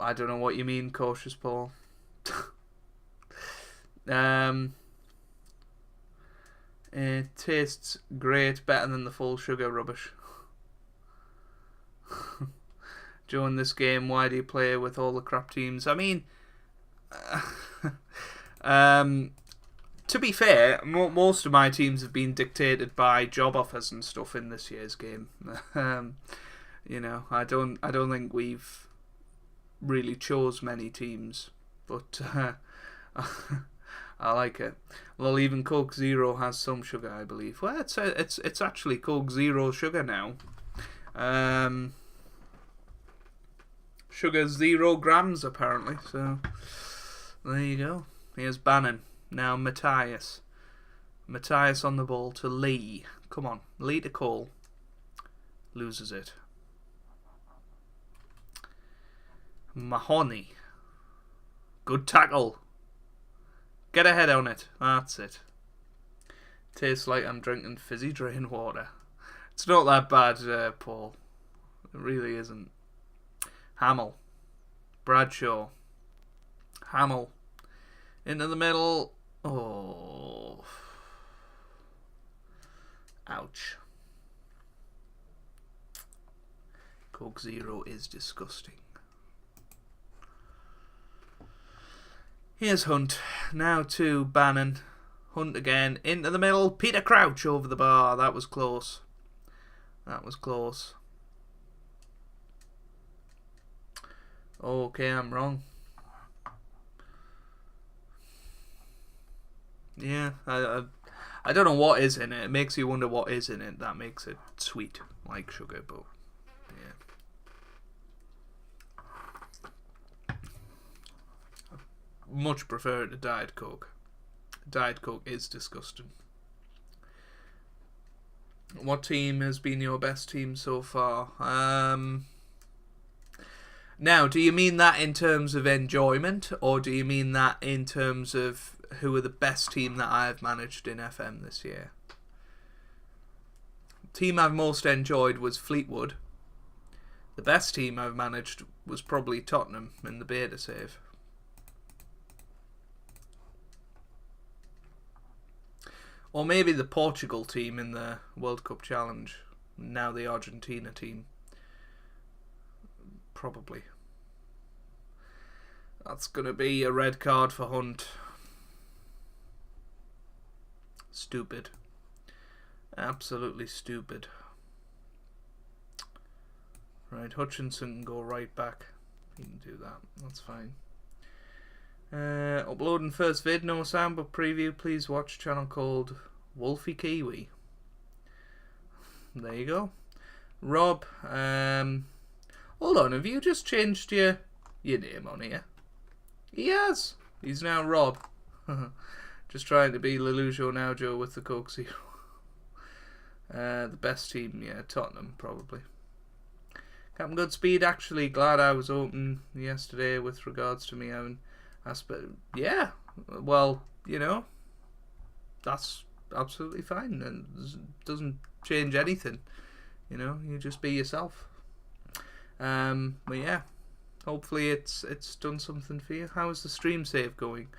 I don't know what you mean, Cautious Paul. It tastes great, better than the full sugar rubbish. During this game, why do you play with all the crap teams? I mean, to be fair, most of my teams have been dictated by job offers and stuff in this year's game. You know, I don't think we've really chose many teams, but I like it. Well, even Coke Zero has some sugar, I believe. Well, it's actually Coke Zero sugar now. Sugar 0 grams apparently. So there you go. Here's Bannon. Now Matthias. Matthias on the ball to Lee. Come on, Lee to Cole. Loses it. Mahoney. Good tackle. Get a head on it. That's it. Tastes like I'm drinking fizzy drain water. It's not that bad, Paul. It really isn't. Hamill. Bradshaw. Hamill. Into the middle. Oh. Ouch. Coke Zero is disgusting. Here's Hunt. Now to Bannon. Hunt again. Into the middle. Peter Crouch over the bar. That was close. That was close. Okay, I'm wrong. Yeah, I don't know what is in it. It makes you wonder what is in it that makes it sweet, like sugar, but yeah. Much prefer it to Diet Coke. Diet Coke is disgusting. What team has been your best team so far? Now, do you mean that in terms of enjoyment, or do you mean that in terms of who are the best team that I've managed in FM this year? The team I've most enjoyed was Fleetwood. The best team I've managed was probably Tottenham in the beta save. Or maybe the Portugal team in the World Cup Challenge. Now the Argentina team. Probably. That's going to be a red card for Hunt. Stupid. Absolutely stupid. Right, Hutchinson can go right back. He can do that. That's fine. Uploading first vid, no sound but preview. Please watch channel called Wolfie Kiwi. There you go. Rob, hold on, have you just changed your name on here? He has. He's now Rob. Just trying to be Lelujo now Joe with the Coke Zero. The best team, yeah, Tottenham probably. CaptainGoodspeed, actually glad I was open yesterday with regards to me having yeah, well, you know, that's absolutely fine and doesn't change anything. You know, you just be yourself. But yeah, hopefully it's done something for you. How's the stream save going?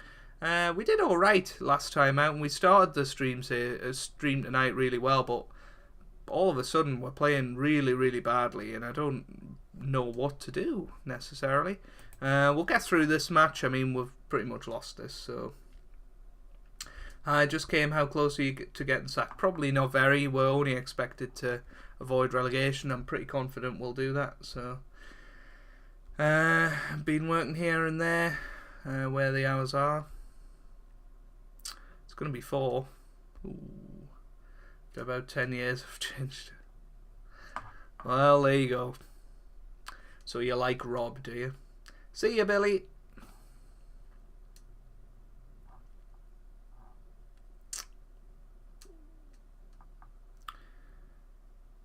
We did all right last time out, and we started the stream tonight really well, but all of a sudden we're playing really, really badly, and I don't know what to do necessarily. We'll get through this match. I mean, we've pretty much lost this, so. I just came. How close are you to getting sacked? Probably not very. We're only expected to avoid relegation. I'm pretty confident we'll do that. So, been working here and there, where the hours are. It's going to be 4. Ooh. About 10 years have changed. Well, there you go. So you like Rob, do you? See you, Billy.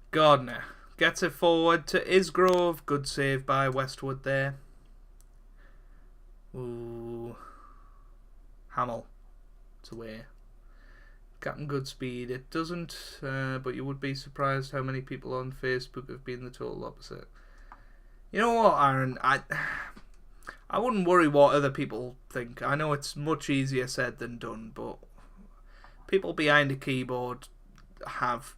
Gardner gets it forward to Isgrove. Good save by Westwood there. Ooh. Hamill. It's away. CaptainGoodspeed. It doesn't, but you would be surprised how many people on Facebook have been the total opposite. You know what, Aaron? I wouldn't worry what other people think. I know it's much easier said than done, but people behind a keyboard have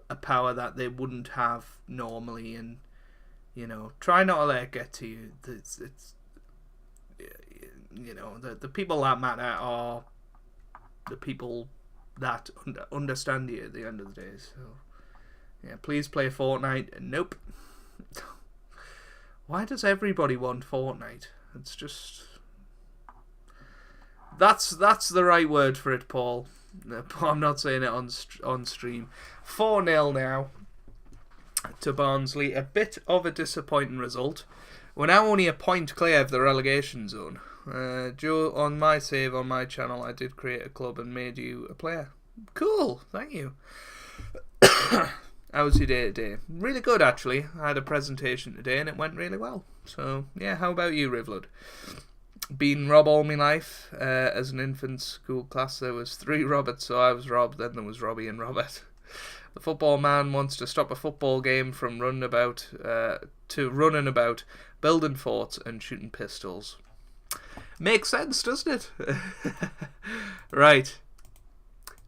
a power that they wouldn't have normally, and you know, try not to let it get to you. It's you know, the people that matter are the people that understand you at the end of the day. So, yeah, please play Fortnite. Nope. Why does everybody want Fortnite? It's just... That's the right word for it, Paul. I'm not saying it on stream. 4-0 now to Barnsley. A bit of a disappointing result. We're now only a point clear of the relegation zone. Joe, on my save on my channel, I did create a club and made you a player. Cool, thank you. How was your day today? Really good, actually. I had a presentation today and it went really well. So, yeah, how about you, Rivlud? Been Rob all my life. As an infant school class, there was 3 Roberts, so I was Rob, then there was Robbie and Robert. The football man wants to stop a football game from running about, building forts and shooting pistols. Makes sense, doesn't it? Right.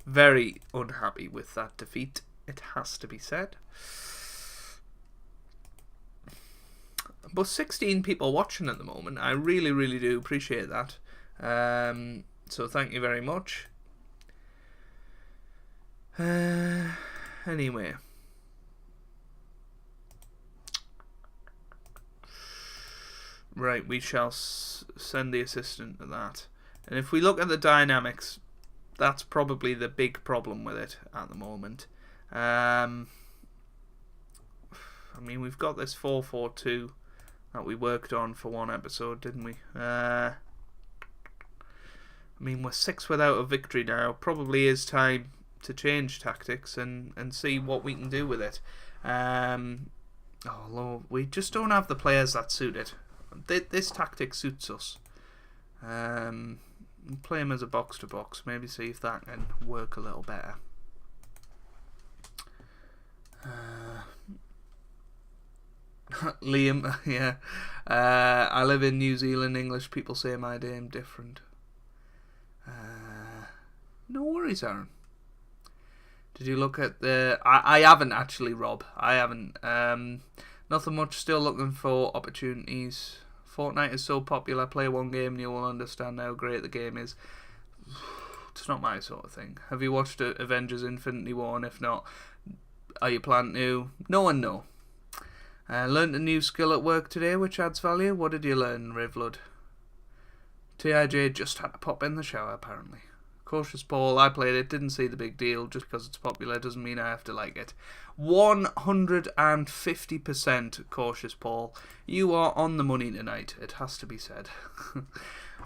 Very unhappy with that defeat, it has to be said. But 16 people watching at the moment. I really, really do appreciate that. So thank you very much. Anyway. Right, we shall send the assistant to that. And if we look at the dynamics, that's probably the big problem with it at the moment. I mean, we've got this 4-4-2 that we worked on for one episode, didn't we? I mean, we're 6 without a victory now. Probably is time to change tactics and see what we can do with it. Oh, Lord, we just don't have the players that suit it. This tactic suits us. Play him as a box-to-box. Maybe see if that can work a little better. Liam, yeah. I live in New Zealand. English people say my name different. No worries, Aaron. Did you look at the... I haven't actually, Rob. I haven't. Nothing much. Still looking for opportunities. Fortnite is so popular. Play one game and you will understand how great the game is. It's not my sort of thing. Have you watched Avengers Infinity War? And if not, are you planning to? No and no. Learned a new skill at work today which adds value. What did you learn, Rivlud? TIJ just had to pop in the shower apparently. Cautious Paul, I played it, didn't see the big deal. Just because it's popular doesn't mean I have to like it. 150% Cautious Paul. You are on the money tonight, it has to be said.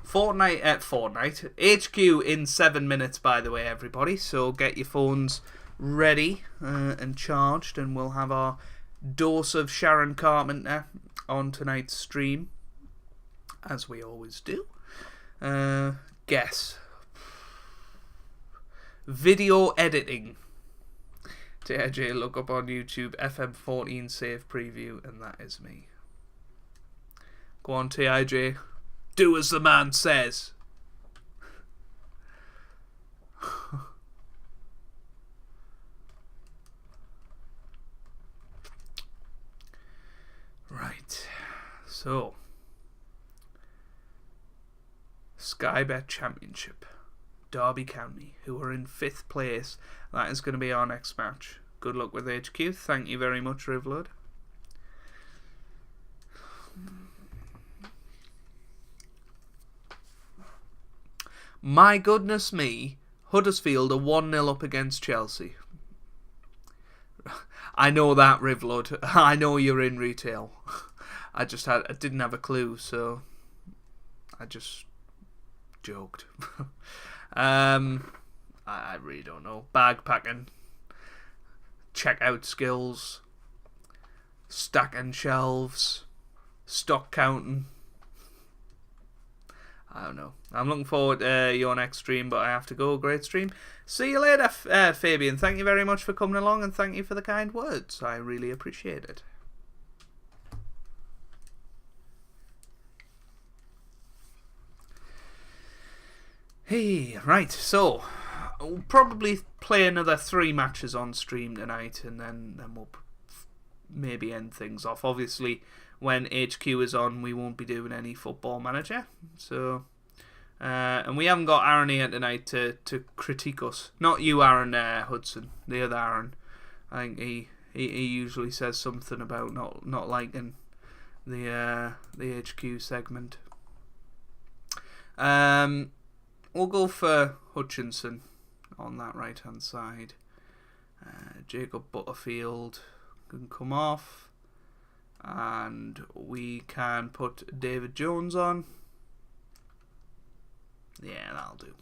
Fortnite. HQ in 7 minutes, by the way, everybody. So get your phones ready and charged, and we'll have our dose of Sharon Carpenter on tonight's stream, as we always do. Guess. Video editing. TJ, look up on YouTube FM14 save preview, and that is me. Go on, TIJ. Do as the man says. Right. So, Skybet Championship. Derby County, who are in 5th place. That is going to be our next match. Good luck with HQ. Thank you very much, Rivlud. My goodness me, Huddersfield are 1-0 up against Chelsea. I know that, Rivlud. I know you're in retail. I didn't have a clue, so I just joked. I really don't know. Bag packing, checkout skills, stacking shelves, stock counting. I don't know. I'm looking forward to your next stream, but I have to go. Great stream. See you later, Fabian. Thank you very much for coming along, and thank you for the kind words. I really appreciate it. Hey, right, so we'll probably play another 3 matches on stream tonight, and then we'll maybe end things off. Obviously, when HQ is on, we won't be doing any Football Manager, so And we haven't got Aaron here tonight to critique us. Not you, Aaron Hudson. The other Aaron. I think he usually says something about not liking the HQ segment. We'll go for Hutchinson on that right hand side. Jacob Butterfield can come off, and we can put David Jones on. Yeah, that'll do.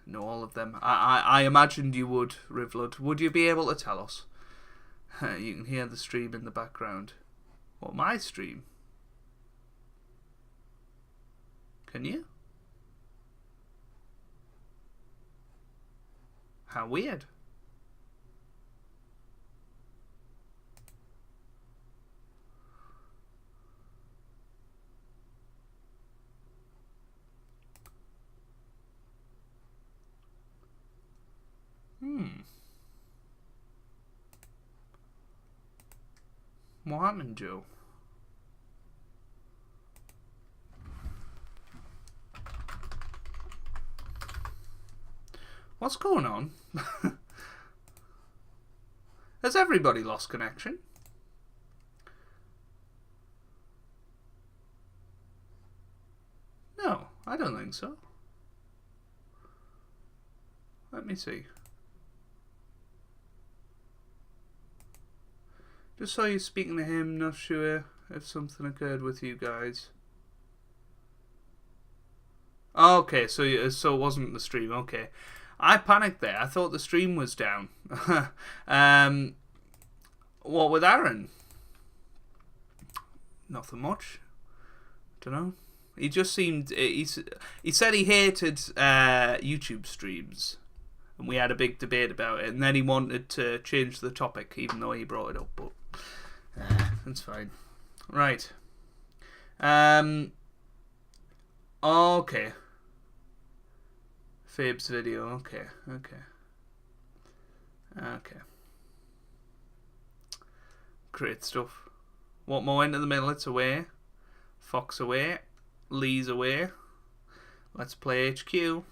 No, all of them. I imagined you would, Rivlud. Would you be able to tell us? You can hear the stream in the background. What, my stream? Can you? How weird. What happened, Joe? What's going on? Has everybody lost connection? No, I don't think so. Let me see. Just saw you speaking to him, not sure if something occurred with you guys. Oh, okay, so it wasn't the stream, okay. I panicked there, I thought the stream was down. What with Aaron? Nothing much. Dunno. He just seemed, he said he hated YouTube streams. And we had a big debate about it, and then he wanted to change the topic, even though he brought it up, but that's fine. Right. Okay. Fabe's video, okay. Great stuff. What more into the middle? It's away. Fox away. Lee's away. Let's play HQ.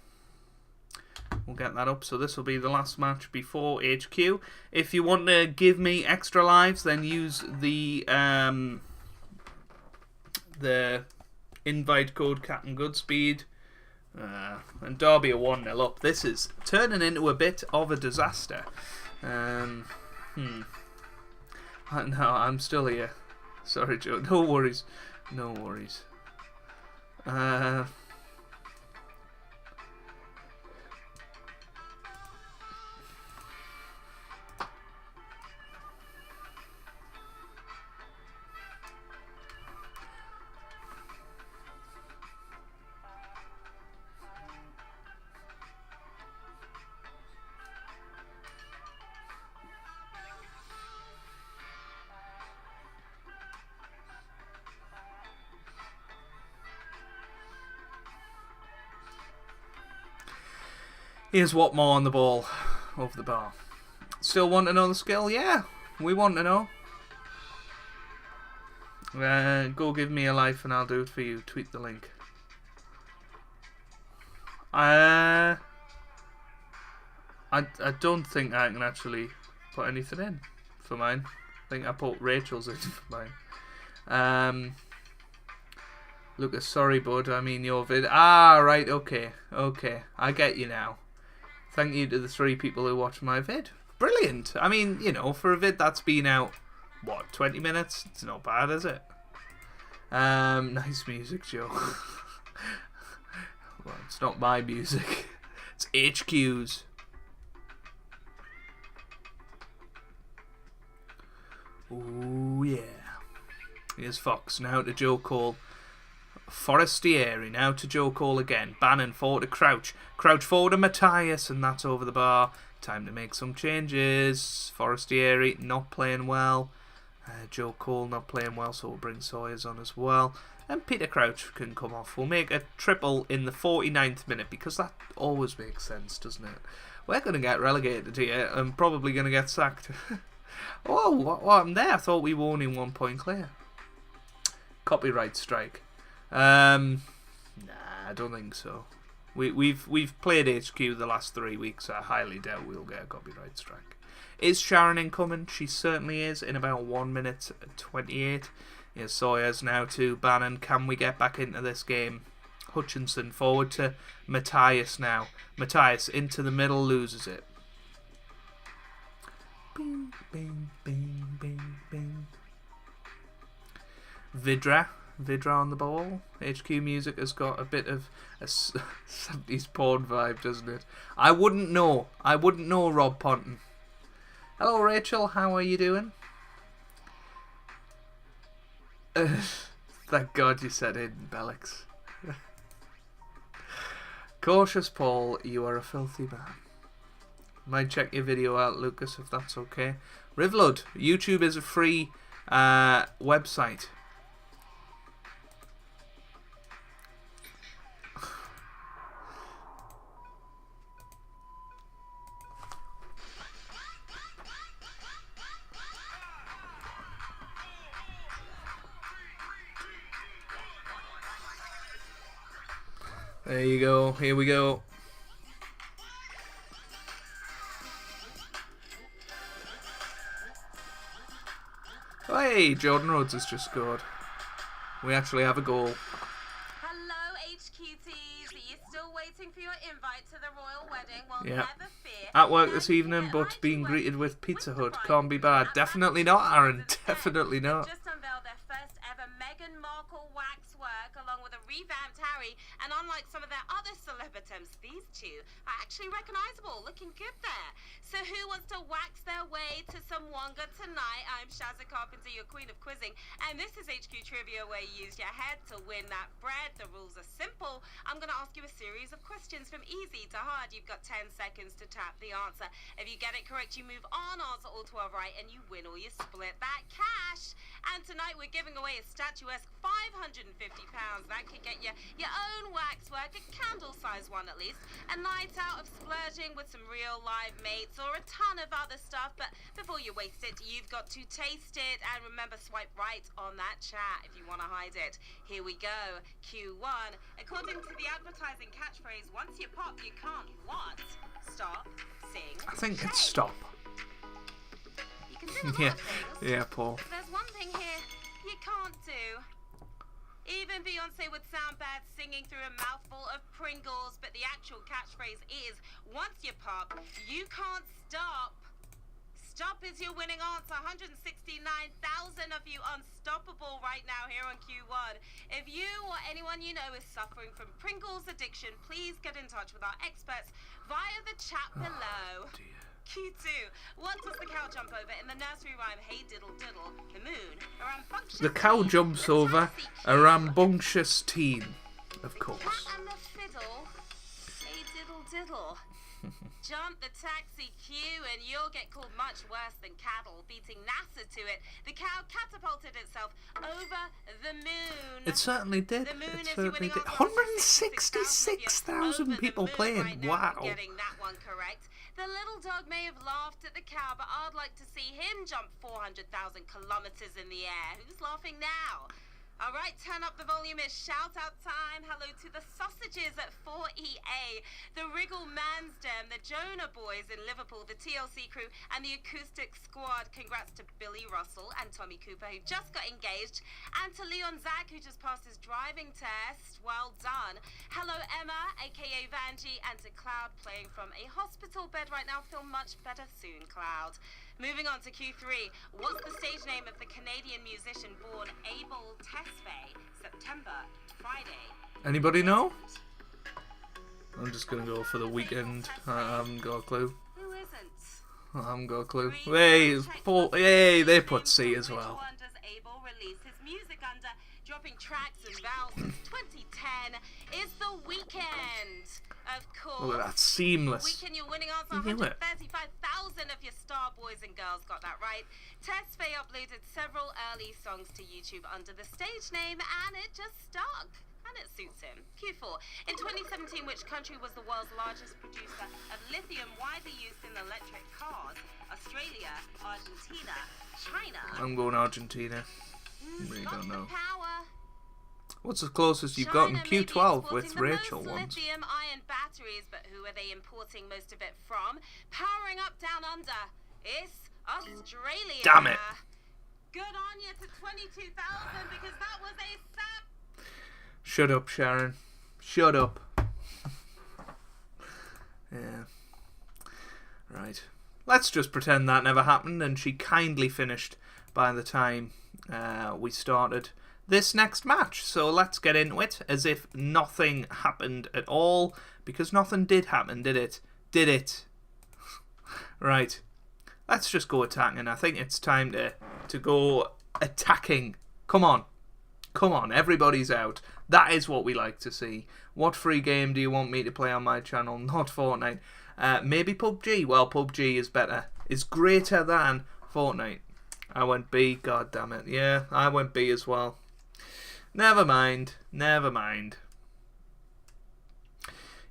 We'll get that up. So this will be the last match before HQ. If you want to give me extra lives, then use the invite code CaptainGoodspeed. And Derby are 1-0 up. This is turning into a bit of a disaster. No, I'm still here. Sorry, Joe. No worries. Here's Watmore on the ball over the bar. Still want to know the skill? Yeah, we want to know. Go give me a life and I'll do it for you. Tweet the link. I don't think I can actually put anything in for mine. I think I put Rachel's in for mine. Lucas, sorry bud, I mean your vid. Ah, right, okay. I get you now. Thank you to the 3 people who watched my vid. Brilliant. I mean, you know, for a vid that's been out, what, 20 minutes? It's not bad, is it? Nice music, Joe. Well, it's not my music. It's HQ's. Ooh, yeah. Here's Fox. Now to Joe Cole. Forestieri now to Joe Cole again. Bannon forward to Crouch. Crouch forward to Matthias, and that's over the bar. Time to make some changes. Forestieri not playing well. Joe Cole not playing well, so we'll bring Sawyers on as well. And Peter Crouch can come off. We'll make a triple in the 49th minute, because that always makes sense, doesn't it? We're going to get relegated here and probably going to get sacked. Oh, what happened there? I thought we were only 1 point clear. Copyright strike. Nah, I don't think so. We've played HQ the last 3 weeks. I highly doubt we'll get a copyright strike. Is Sharon incoming? She certainly is. In about 1 minute 28. Yes, Sawyer's now to Bannon. Can we get back into this game? Hutchinson forward to Matthias now. Matthias into the middle, loses it. Bing, bing, bing, bing, bing. Vidra on the ball. HQ Music has got a bit of a 70s porn vibe, doesn't it? I wouldn't know, Rob Ponton. Hello, Rachel. How are you doing? Thank God you said in, Bellix. Cautious Paul, you are a filthy man. Might check your video out, Lucas, if that's okay. Rivlud, YouTube is a free website. There you go. Here we go. Hey, Jordan Rhodes has just scored. We actually have a goal. Hello, HQTs. Are you still waiting for your invite to the royal wedding? Well, yeah. Never fear. At work this evening, but being greeted with Pizza Hut can't be bad. Definitely not, Aaron. Definitely not. Just unveiled their first ever Meghan Markle waxwork, along with a revamped Harry. And unlike some of their other celebritums, these two are actually recognisable. Looking good there. So who wants to wax their way to some Wonga tonight? I'm Shazza Carpenter, your queen of quizzing. And this is HQ Trivia, where you use your head to win that bread. The rules are simple. I'm going to ask you a series of questions from easy to hard. You've got 10 seconds to tap the answer. If you get it correct, you move on, answer all 12 right, and you win or you split that cash. And tonight we're giving away a statuesque £550. That could get you your own waxwork, a candle-sized one at least. A night out of splurging with some real live mates or a ton of other stuff. But before you waste it, you've got to taste it. And remember, swipe right on that chat if you want to hide it. Here we go. Q1. According to the advertising catchphrase, once you pop, you can't what? Stop, sing, I think shake. it's stop. You can do a lot of things. Yeah, Paul. But there's one thing here you can't do. Even Beyonce would sound bad singing through a mouthful of Pringles, but the actual catchphrase is, once you pop, you can't stop. Stop is your winning answer. 169,000 of you unstoppable right now here on Q1. If you or anyone you know is suffering from Pringles addiction, please get in touch with our experts via the chat below. Dear. Q2. What does the cow jump over in the nursery rhyme, Hey Diddle Diddle? The moon, a rambunctious The cow teen, jumps the over taxi a queue, rambunctious teen, of the course. cat and the fiddle, Hey Diddle Diddle. Jump the taxi queue and you'll get called much worse than cattle, beating NASA to it. The cow catapulted itself over the moon. It certainly did. The moon It is your certainly winning did. answer. 166,000 people playing. Right now, Wow. getting that one correct. The little dog may have laughed at the cow, but I'd like to see him jump 400,000 kilometers in the air. Who's laughing now? All right, turn up the volume. It's shout out time. Hello to the sausages at 4EA, the Wriggle Mansdem, the Jonah Boys in Liverpool, the TLC crew, and the Acoustic Squad. Congrats to Billy Russell and Tommy Cooper, who just got engaged, and to Leon Zach, who just passed his driving test. Well done. Hello, Emma, aka Vanjie, and to Cloud, playing from a hospital bed right now. Feel much better soon, Cloud. Moving on to Q3, what's the stage name of the Canadian musician born Abel Tesfaye, September, Friday? Anybody know? I'm just going to go for the weekend. I haven't got a clue. Who isn't? I haven't got a clue. Hey, Paul. Hey, they put C as well. Which one does Abel release his music under? Dropping tracks and vowels since 2010 is The Weeknd. Of course. Look at that, seamless. Weekend, your winning answer. 135,000 of your star boys and girls got that right. Tesfaye uploaded several early songs to YouTube under the stage name, and it just stuck. And it suits him. Q4. In 2017, which country was the world's largest producer of lithium widely used in electric cars? Australia, Argentina, China. I'm going Argentina. Really Stop don't the know. power. What's the closest you've China gotten? may be Q12 with exporting the Rachel most once. lithium-ion batteries, but who are they importing most of it from? Powering up down under. It's Australia. Damn it. Good on you to 22,000 because that was a sap. Shut up, Sharon. Shut up. Yeah. Right. Let's just pretend that never happened and she kindly finished by the time we started this next match. So let's get into it as if nothing happened at all, because nothing did happen, did it? Did it? Right. Let's just go attacking. I think it's time to go attacking. Come on. Come on, everybody's out. That is what we like to see. What free game do you want me to play on my channel? Not Fortnite. Maybe PUBG. Well, PUBG is better. Is greater than Fortnite. I went B. God damn it. Yeah, I went B as well. Never mind. Never mind.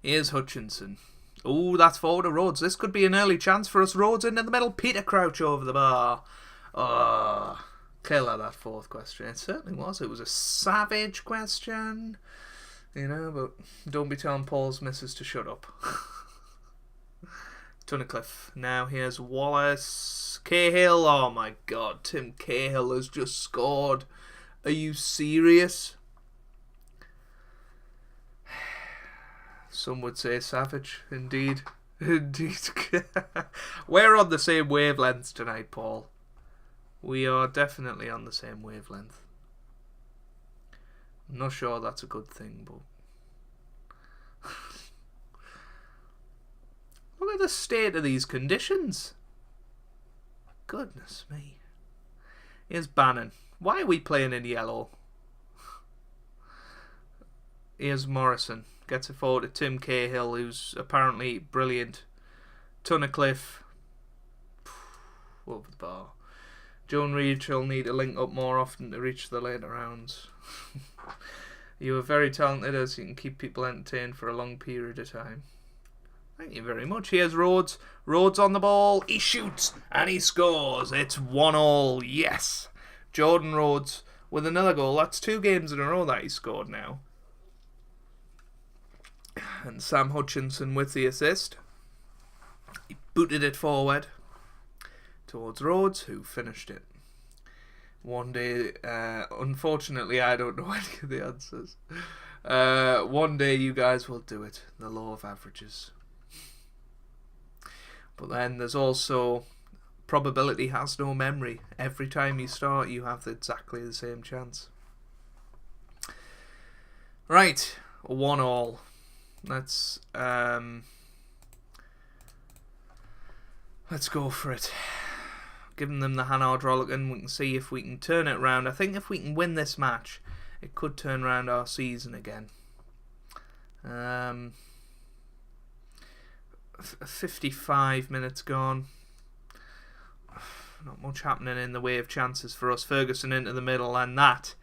Here's Hutchinson. Oh, that's forward to Rhodes. This could be an early chance for us. Rhodes into the middle. Peter Crouch over the bar. Oh, killer, that fourth question. It certainly was. It was a savage question. You know, but don't be telling Paul's missus to shut up. Tunnicliffe. Now here's Wallace. Cahill. Oh my god. Tim Cahill has just scored. Are you serious? Some would say savage. Indeed. Indeed. We're on the same wavelengths tonight, Paul. We are definitely on the same wavelength. I'm not sure that's a good thing, but... Look at the state of these conditions. Goodness me. Here's Bannon. Why are we playing in yellow? Here's Morrison. Gets it forward to Tim Cahill, who's apparently brilliant. Tunnicliffe. Over the bar. Joan Reed will need to link up more often to reach the later rounds. You are very talented as you can keep people entertained for a long period of time. Thank you very much. Here's Rhodes. Rhodes on the ball. He shoots and he scores. It's 1-1. Yes. Jordan Rhodes with another goal. That's 2 games in a row that he scored now. And Sam Hutchinson with the assist. He booted it forward towards Rhodes, who finished it. One day, unfortunately, I don't know any of the answers. One day you guys will do it. The law of averages. But then there's also probability has no memory. Every time you start, you have exactly the same chance. Right, 1-1. Let's go for it. Giving them the Hannard Rolligan. We can see if we can turn it around. I think if we can win this match, it could turn around our season again. 55 minutes gone. Not much happening in the way of chances for us. Ferguson into the middle, and that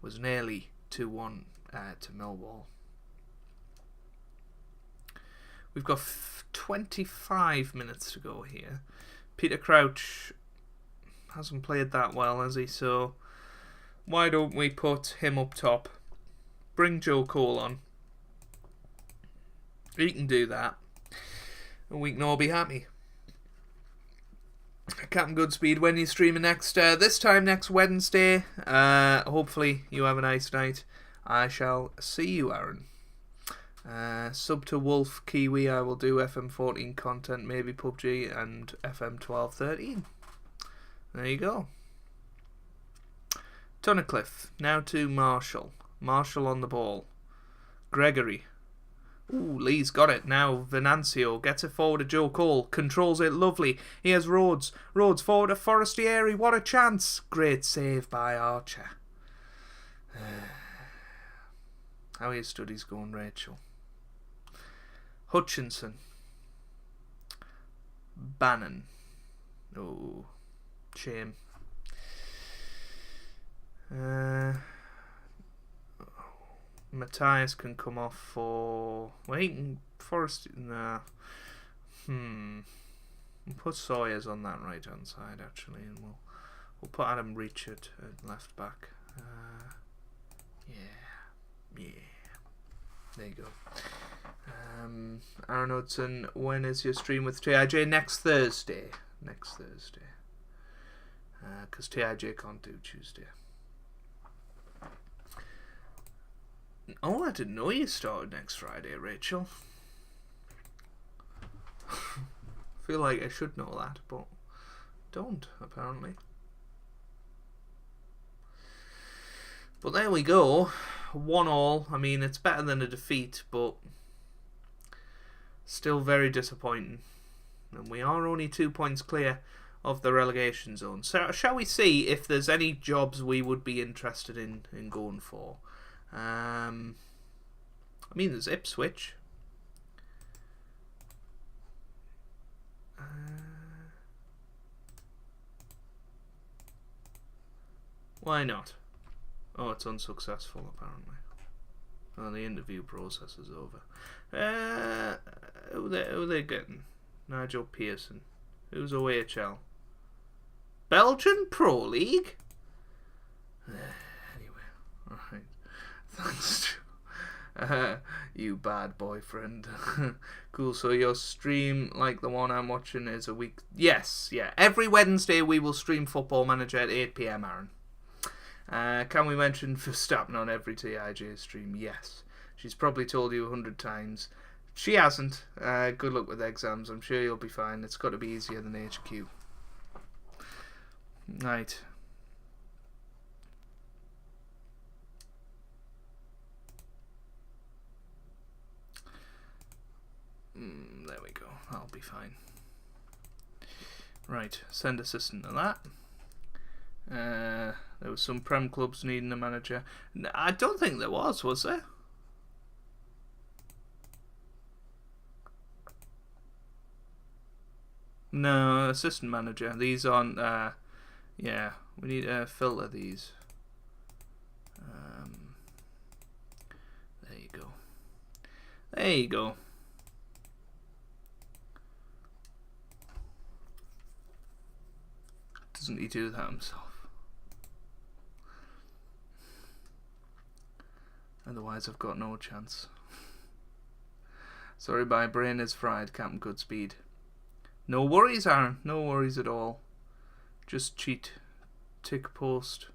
was nearly 2-1 to Millwall. We've got 25 minutes to go here. Peter Crouch hasn't played that well, has he? So why don't we put him up top? Bring Joe Cole on. He can do that. And we can all be happy. CaptainGoodspeed, when you're streaming next? This time next Wednesday. Hopefully you have a nice night. I shall see you, Aaron. Sub to Wolf Kiwi, I will do FM14 content, maybe PUBG, and FM12-13. There you go. Tunnicliffe, now to Marshall. Marshall on the ball. Gregory. Ooh, Lee's got it. Now Venancio gets it forward to Joe Cole. Controls it lovely. Here's Rhodes. Rhodes forward to Forestieri. What a chance. Great save by Archer. How are your studies going, Rachel? Hutchinson. Bannon. Oh, shame. Matthias can come off for... Well, he can... Forrest... Nah. We'll put Sawyers on that right hand side, actually, and we'll put Adam Richard at left back. Yeah. Yeah. There you go. Aaron Hudson, when is your stream with TIJ? Next Thursday. Next Thursday. Because TIJ can't do Tuesday. Oh, I didn't know you started next Friday, Rachel. Feel like I should know that, but don't, apparently. But there we go. 1-1. I mean, it's better than a defeat, but still very disappointing. And we are only 2 points clear of the relegation zone. So shall we see if there's any jobs we would be interested in going for? I mean, there's Ipswich. Why not? Oh, it's unsuccessful, apparently. Oh, the interview process is over. Who are they getting? Nigel Pearson. Who's OHL? Belgian Pro League? Anyway, alright. Thanks. You bad boyfriend. Cool, so your stream, like the one I'm watching, is a week... Yes, yeah. Every Wednesday we will stream Football Manager at 8 PM, Aaron. Can we mention Verstappen on every TIJ stream? Yes. She's probably told you 100 times. She hasn't. Good luck with exams. I'm sure you'll be fine. It's got to be easier than HQ. Right. There we go. That'll be fine. Right. Send assistant to that. There was some Prem clubs needing a manager. I don't think there was there? No, assistant manager. These aren't, yeah, we need to filter these. There you go. There you go. Doesn't he do that himself? Otherwise I've got no chance. Sorry, my brain is fried, CaptainGoodspeed. No worries, Aaron. No worries at all. Just cheat. Tick post.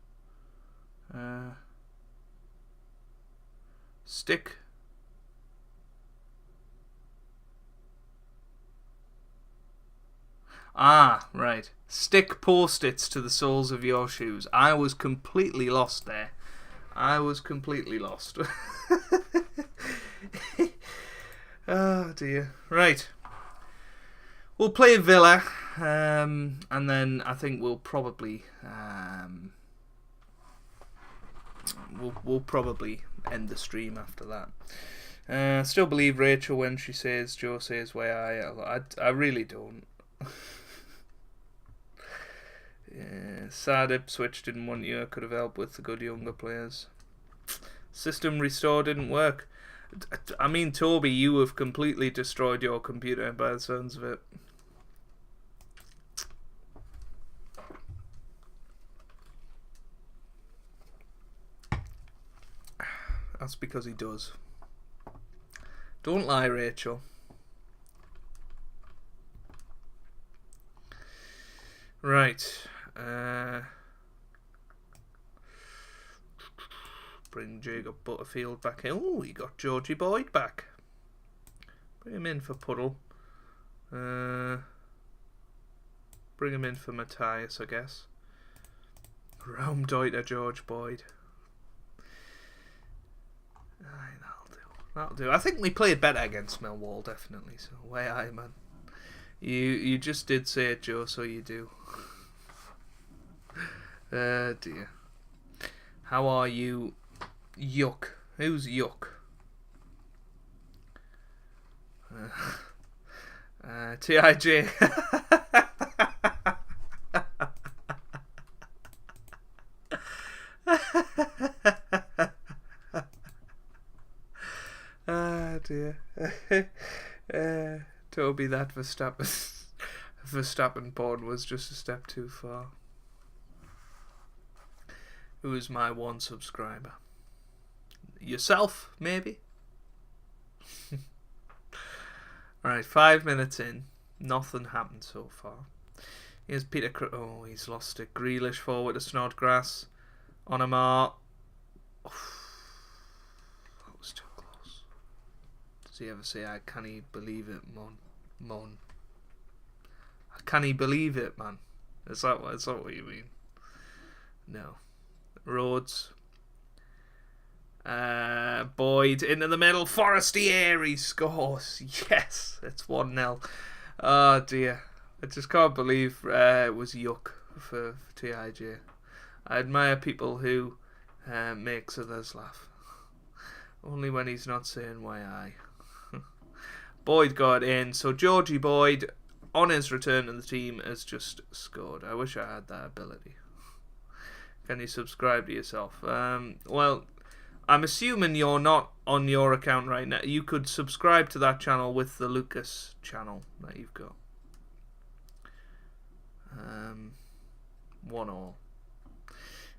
Stick. Ah, right. Stick post-its to the soles of your shoes. I was completely lost there. I was completely lost. Oh dear. Right. We'll play Villa, and then I think we'll probably we'll probably end the stream after that. I still believe Rachel when she says Joe says where I really don't. Yeah, sad Ipswich didn't want you. I could have helped with the good younger players. System restore didn't work. I mean, Toby, you have completely destroyed your computer by the sounds of it. That's because he does. Don't lie, Rachel. Right. Bring Jacob Butterfield back in. Oh, you got Georgie Boyd back. Bring him in for Puddle. Bring him in for Matthias, I guess. Raumdeuter George Boyd. Aye, that'll do. That'll do. I think we played better against Millwall, definitely. So, way aye, man. You just did say it, Joe, so you do. Dear. How are you? Yuck. Who's Yuck? TIJ. Ah, dear. Toby, that Verstappen porn was just a step too far. Who is my one subscriber? yourself, maybe? Alright, 5 minutes in. Nothing happened so far. Here's Peter. Oh, he's lost it. Grealish forward to Snodgrass. On a mark. That was too close. Does he ever say, I can't believe it, mon? I can't believe it, man. Is that what you mean? No. Rhodes. Boyd into the middle. Forestieri scores. Yes, it's 1-0. Oh dear. I just can't believe it was yuck for TIJ. I admire people who makes others laugh. Only when he's not saying why I. Boyd got in. So Georgie Boyd, on his return to the team, has just scored. I wish I had that ability. Can you subscribe to yourself? Well, I'm assuming you're not on your account right now. You could subscribe to that channel with the Lucas channel that you've got. 1-1.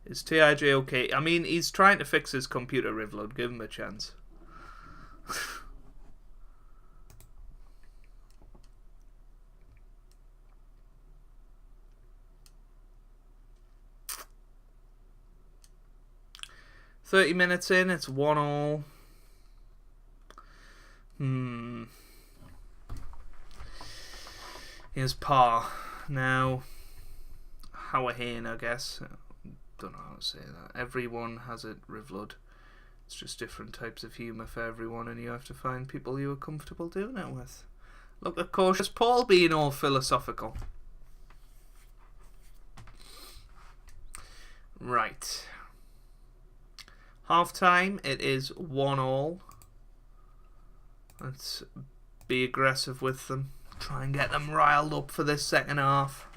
Is TIJ okay? I mean, he's trying to fix his computer, Rivlud. Give him a chance. $30 minutes in, it's 1-1. Here's par. Now, Howahane, I guess. Don't know how to say that. Everyone has it, Rivlud. It's just different types of humour for everyone, and you have to find people you are comfortable doing it with. Look at Cautious Paul being all philosophical. Right. Half time, it is 1-1. Let's be aggressive with them. Try and get them riled up for this second half.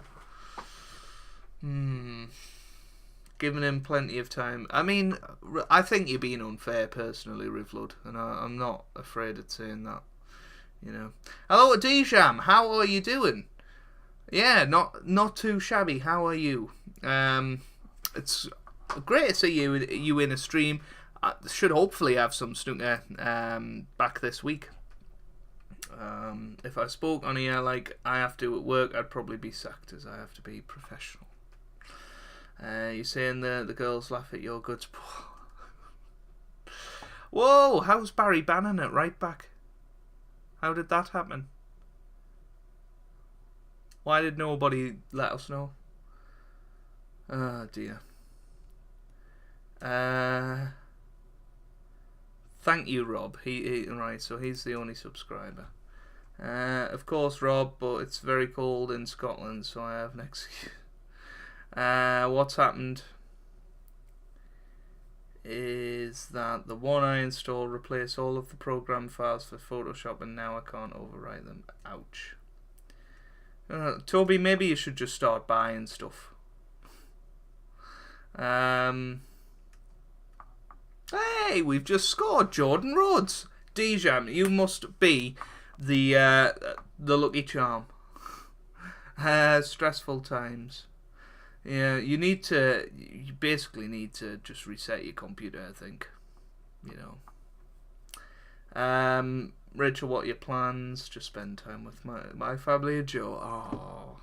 Giving him plenty of time. I mean, I think you're being unfair personally, Rivlud, and I'm not afraid of saying that. You know. Hello, Dijam. How are you doing? Yeah, not too shabby. How are you? It's great to see you in a stream. I should hopefully have some snooker back this week. If I spoke on here like I have to at work, I'd probably be sacked, as I have to be professional. You're saying the girls laugh at your goods. Whoa, how's Barry Bannon at right back? How did that happen? Why did nobody let us know? Oh dear. Thank you, Rob. He right, so he's the only subscriber. Of course, Rob, but it's very cold in Scotland, so I have an excuse. What's happened is that the one I installed replaced all of the program files for Photoshop, and now I can't overwrite them. Ouch. Toby, maybe you should just start buying stuff. Hey, we've just scored. Jordan Rhodes. Dijam, you must be the lucky charm. Stressful times. Yeah, you basically need to just reset your computer, I think. You know. Rachel, what are your plans? Just spend time with my family and Joe. Oh.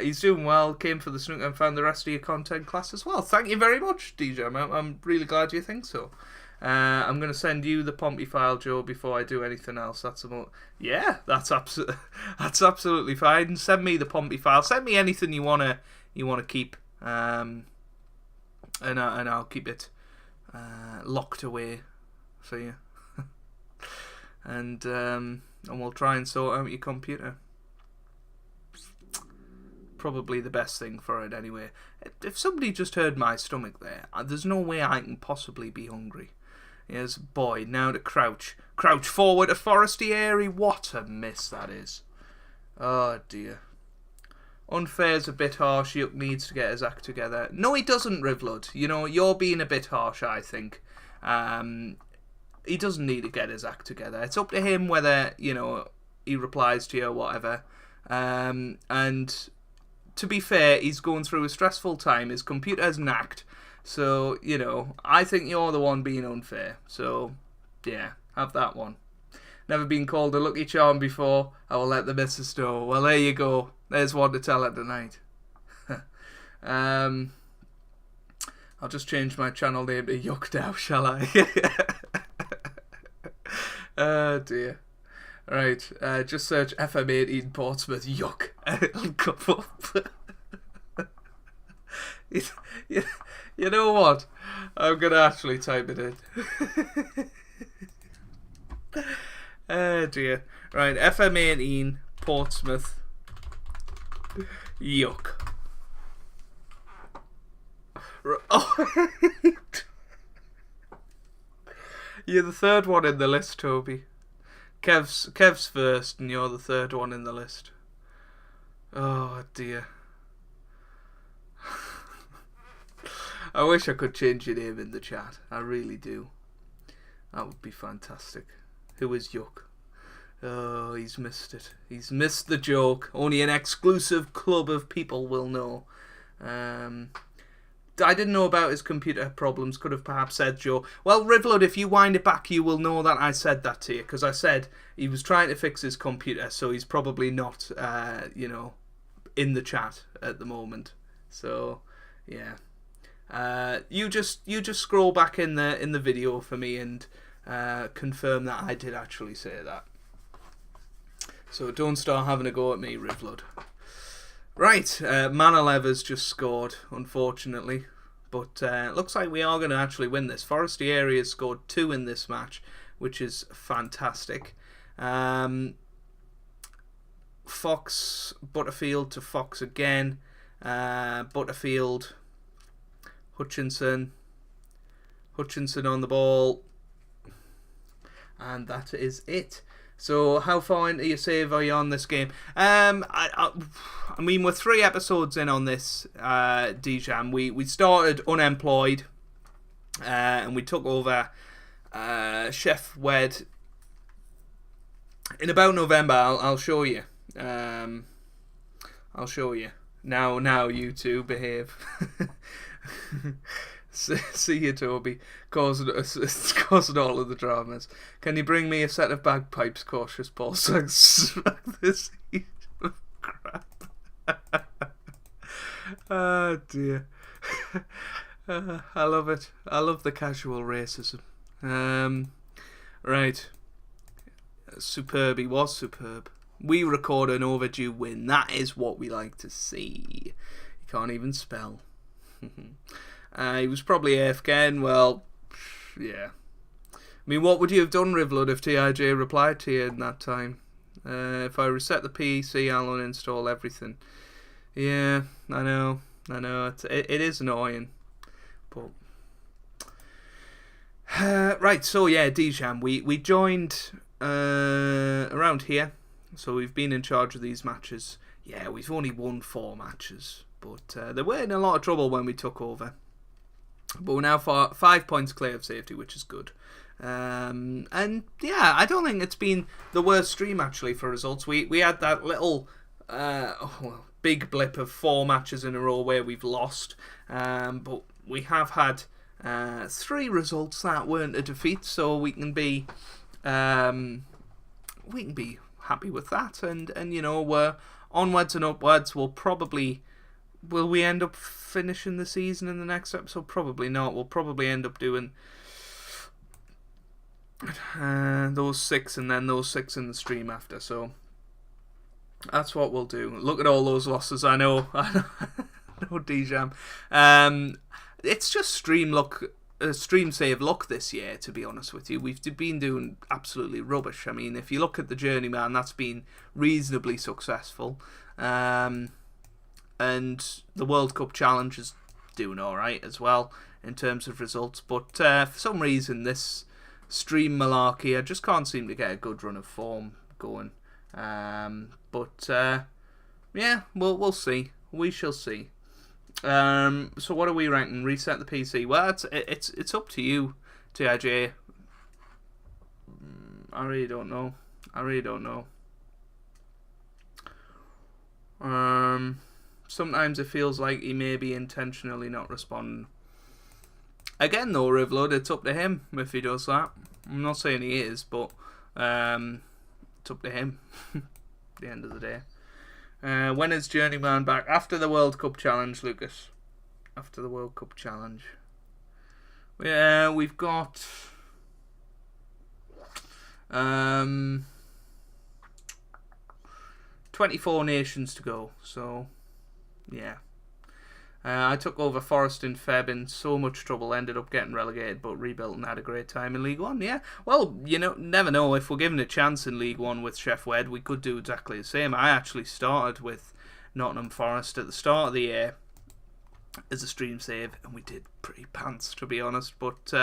He's doing well. Came for the snooker and found the rest of your content class as well. Thank you very much, DJ. I'm really glad you think so. I'm going to send you the Pompey file, Joe, before I do anything else. That's absolutely fine. Send me the Pompey file. Send me anything you wanna keep, and I'll keep it locked away for you. and we'll try and sort out your computer. Probably the best thing for it anyway. If somebody just heard my stomach there, there's no way I can possibly be hungry. Here's Boyd, now to Crouch. Crouch forward to Forestieri. What a miss that is. Oh dear. Unfair's a bit harsh. Yuck needs to get his act together. No, he doesn't, Rivlud. You know, you're being a bit harsh, I think. He doesn't need to get his act together. It's up to him whether, you know, he replies to you or whatever. And to be fair, he's going through a stressful time. His computer's knacked. So, I think you're the one being unfair. So, yeah, have that one. Never been called a lucky charm before. I will let the missus know. Well, there you go. There's one to tell her tonight. I'll just change my channel name to Yuck now, shall I? Oh, dear. Right, just search FM18 Portsmouth Yuck. It'll come up. You know what? I'm going to actually type it in. Oh dear. Right, FM18 Portsmouth Yuck. Oh. You're the third one in the list, Toby. Kev's first, and you're the third one in the list. Oh dear. I wish I could change your name in the chat. I really do. That would be fantastic. Who is Yuck? Oh, he's missed it. He's missed the joke. Only an exclusive club of people will know. I didn't know about his computer problems. Could have perhaps said Joe. Well, Rivlud, if you wind it back, you will know that I said that to you. Because I said he was trying to fix his computer. So he's probably not, in the chat at the moment. So, yeah. You just scroll back in the video for me and confirm that I did actually say that. So don't start having a go at me, Rivlud. Right, Manaleva's just scored, unfortunately, but looks like we are going to actually win this. Forestry Area scored 2 in this match, which is fantastic. Fox, Butterfield to Fox again. Butterfield, Hutchinson on the ball, and that is it. So how far into your save are you on this game? I mean, we're 3 episodes in on this, DJam. We started unemployed, and we took over Chef Wed in about November. I'll show you. I'll show you. Now you two behave. See you, Toby, causing all of the dramas. Can you bring me a set of bagpipes, cautious Paul? This heat of crap. Oh dear. I love it. I love the casual racism. Right. Superb. He was superb. We record an overdue win. That is what we like to see. He can't even spell. He was probably AFK. Well, yeah. I mean, what would you have done, Rivlud, if TIJ replied to you in that time? If I reset the PC, I'll uninstall everything. Yeah, I know. It is annoying. But right, so yeah, DJam, we joined around here. So we've been in charge of these matches. Yeah, we've only won 4 matches. But they were in a lot of trouble when we took over. But we're now 5 points clear of safety, which is good. And yeah, I don't think it's been the worst stream actually for results. We had that little big blip of 4 matches in a row where we've lost. But we have had 3 results that weren't a defeat, so we can be happy with that. And we're onwards and upwards. Will we end up finishing the season in the next episode? Probably not. We'll probably end up doing those 6 and then those 6 in the stream after. So that's what we'll do. Look at all those losses. I know, DJam. It's just stream save luck this year, to be honest with you. We've been doing absolutely rubbish. I mean, if you look at the Journeyman, that's been reasonably successful. And the World Cup Challenge is doing alright as well in terms of results. But for some reason, this stream malarkey, I just can't seem to get a good run of form going. Yeah, we'll see. We shall see. So what are we ranking? Reset the PC. Well, it's up to you, TIJ. I really don't know. Sometimes it feels like he may be intentionally not responding. Again, though, Rivlud, it's up to him if he does that. I'm not saying he is, but it's up to him at the end of the day. When is Journeyman back? After the World Cup Challenge, Lucas. After the World Cup Challenge. Yeah, we've got 24 nations to go, so yeah. I took over Forest in Feb in so much trouble, ended up getting relegated, but rebuilt and had a great time in League One. Yeah, well, you know, never know. If we're given a chance in League One with Sheffield Wednesday, we could do exactly the same. I actually started with Nottingham Forest at the start of the year as a stream save, and we did pretty pants, to be honest. But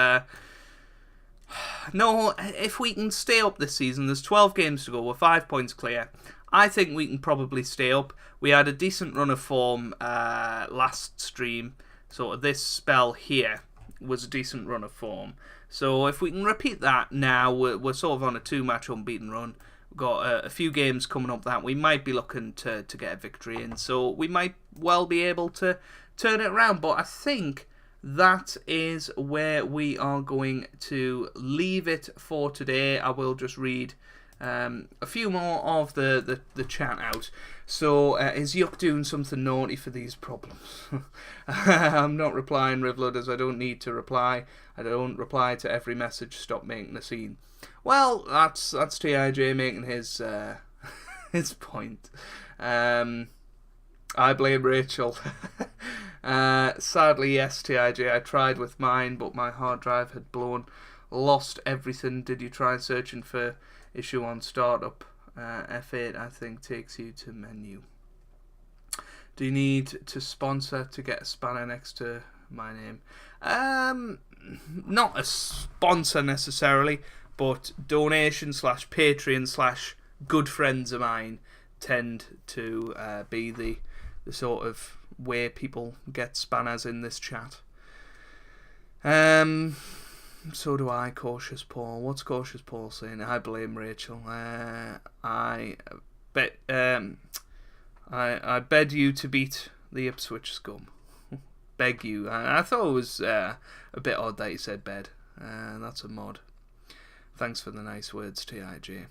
no, if we can stay up this season, there's 12 games to go. We're 5 points clear. I think we can probably stay up. We had a decent run of form last stream. So this spell here was a decent run of form. So if we can repeat that now, we're sort of on a 2-match unbeaten run. We've got a few games coming up that we might be looking to get a victory in. So we might well be able to turn it around. But I think that is where we are going to leave it for today. I will just read a few more of the chat out. So, is Yuck doing something naughty for these problems? I'm not replying, Rivlud, as I don't need to reply. I don't reply to every message. Stop making a scene. Well, that's TIJ making his his point. I blame Rachel. Sadly, yes, TIJ. I tried with mine, but my hard drive had blown. Lost everything. Did you try searching for issue on startup? F8, I think, takes you to menu. Do you need to sponsor to get a spanner next to my name? Not a sponsor necessarily, but donation / Patreon / good friends of mine tend to be the sort of way people get spanners in this chat. So do I, Cautious Paul. What's Cautious Paul saying? I blame Rachel. I beg you to beat the Ipswich scum. Beg you. I thought it was a bit odd that you said bed. That's a mod. Thanks for the nice words, TIJ. I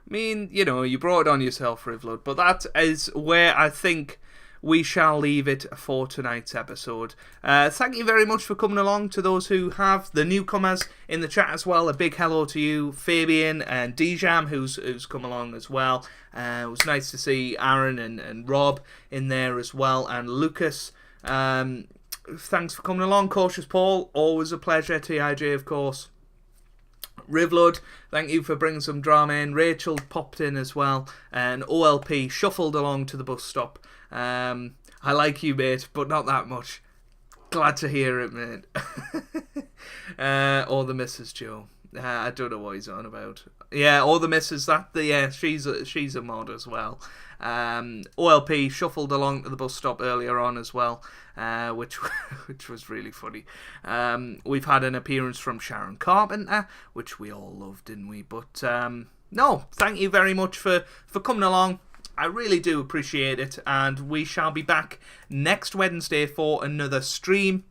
mean, you know, you brought it on yourself, Rivlud, but that is where I think we shall leave it for tonight's episode. Thank you very much for coming along. To those who have, the newcomers in the chat as well, a big hello to you, Fabian and Dijam, who's come along as well. It was nice to see Aaron and Rob in there as well, and Lucas. Thanks for coming along, Cautious Paul. Always a pleasure. TIJ, of course. Rivlud, thank you for bringing some drama in. Rachel popped in as well, and OLP shuffled along to the bus stop. I like you, mate, but not that much. Glad to hear it, mate. Or the Mrs. Joe. I don't know what he's on about. Yeah, or the Mrs. She's a mod as well. OLP shuffled along to the bus stop earlier on as well, which was really funny. We've had an appearance from Sharon Carpenter, which we all loved, didn't we? But no, thank you very much for coming along. I really do appreciate it, and we shall be back next Wednesday for another stream.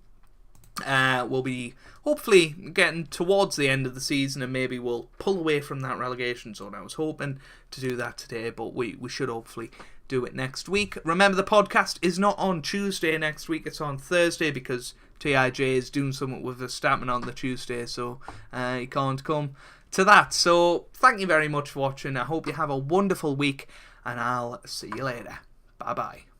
We'll be hopefully getting towards the end of the season, and maybe we'll pull away from that relegation zone. I was hoping to do that today, but we should hopefully do it next week. Remember, the podcast is not on Tuesday next week, it's on Thursday, because TIJ is doing something with Verstappen on the Tuesday, so he can't come to that. So thank you very much for watching. I hope you have a wonderful week, and I'll see you later. Bye bye.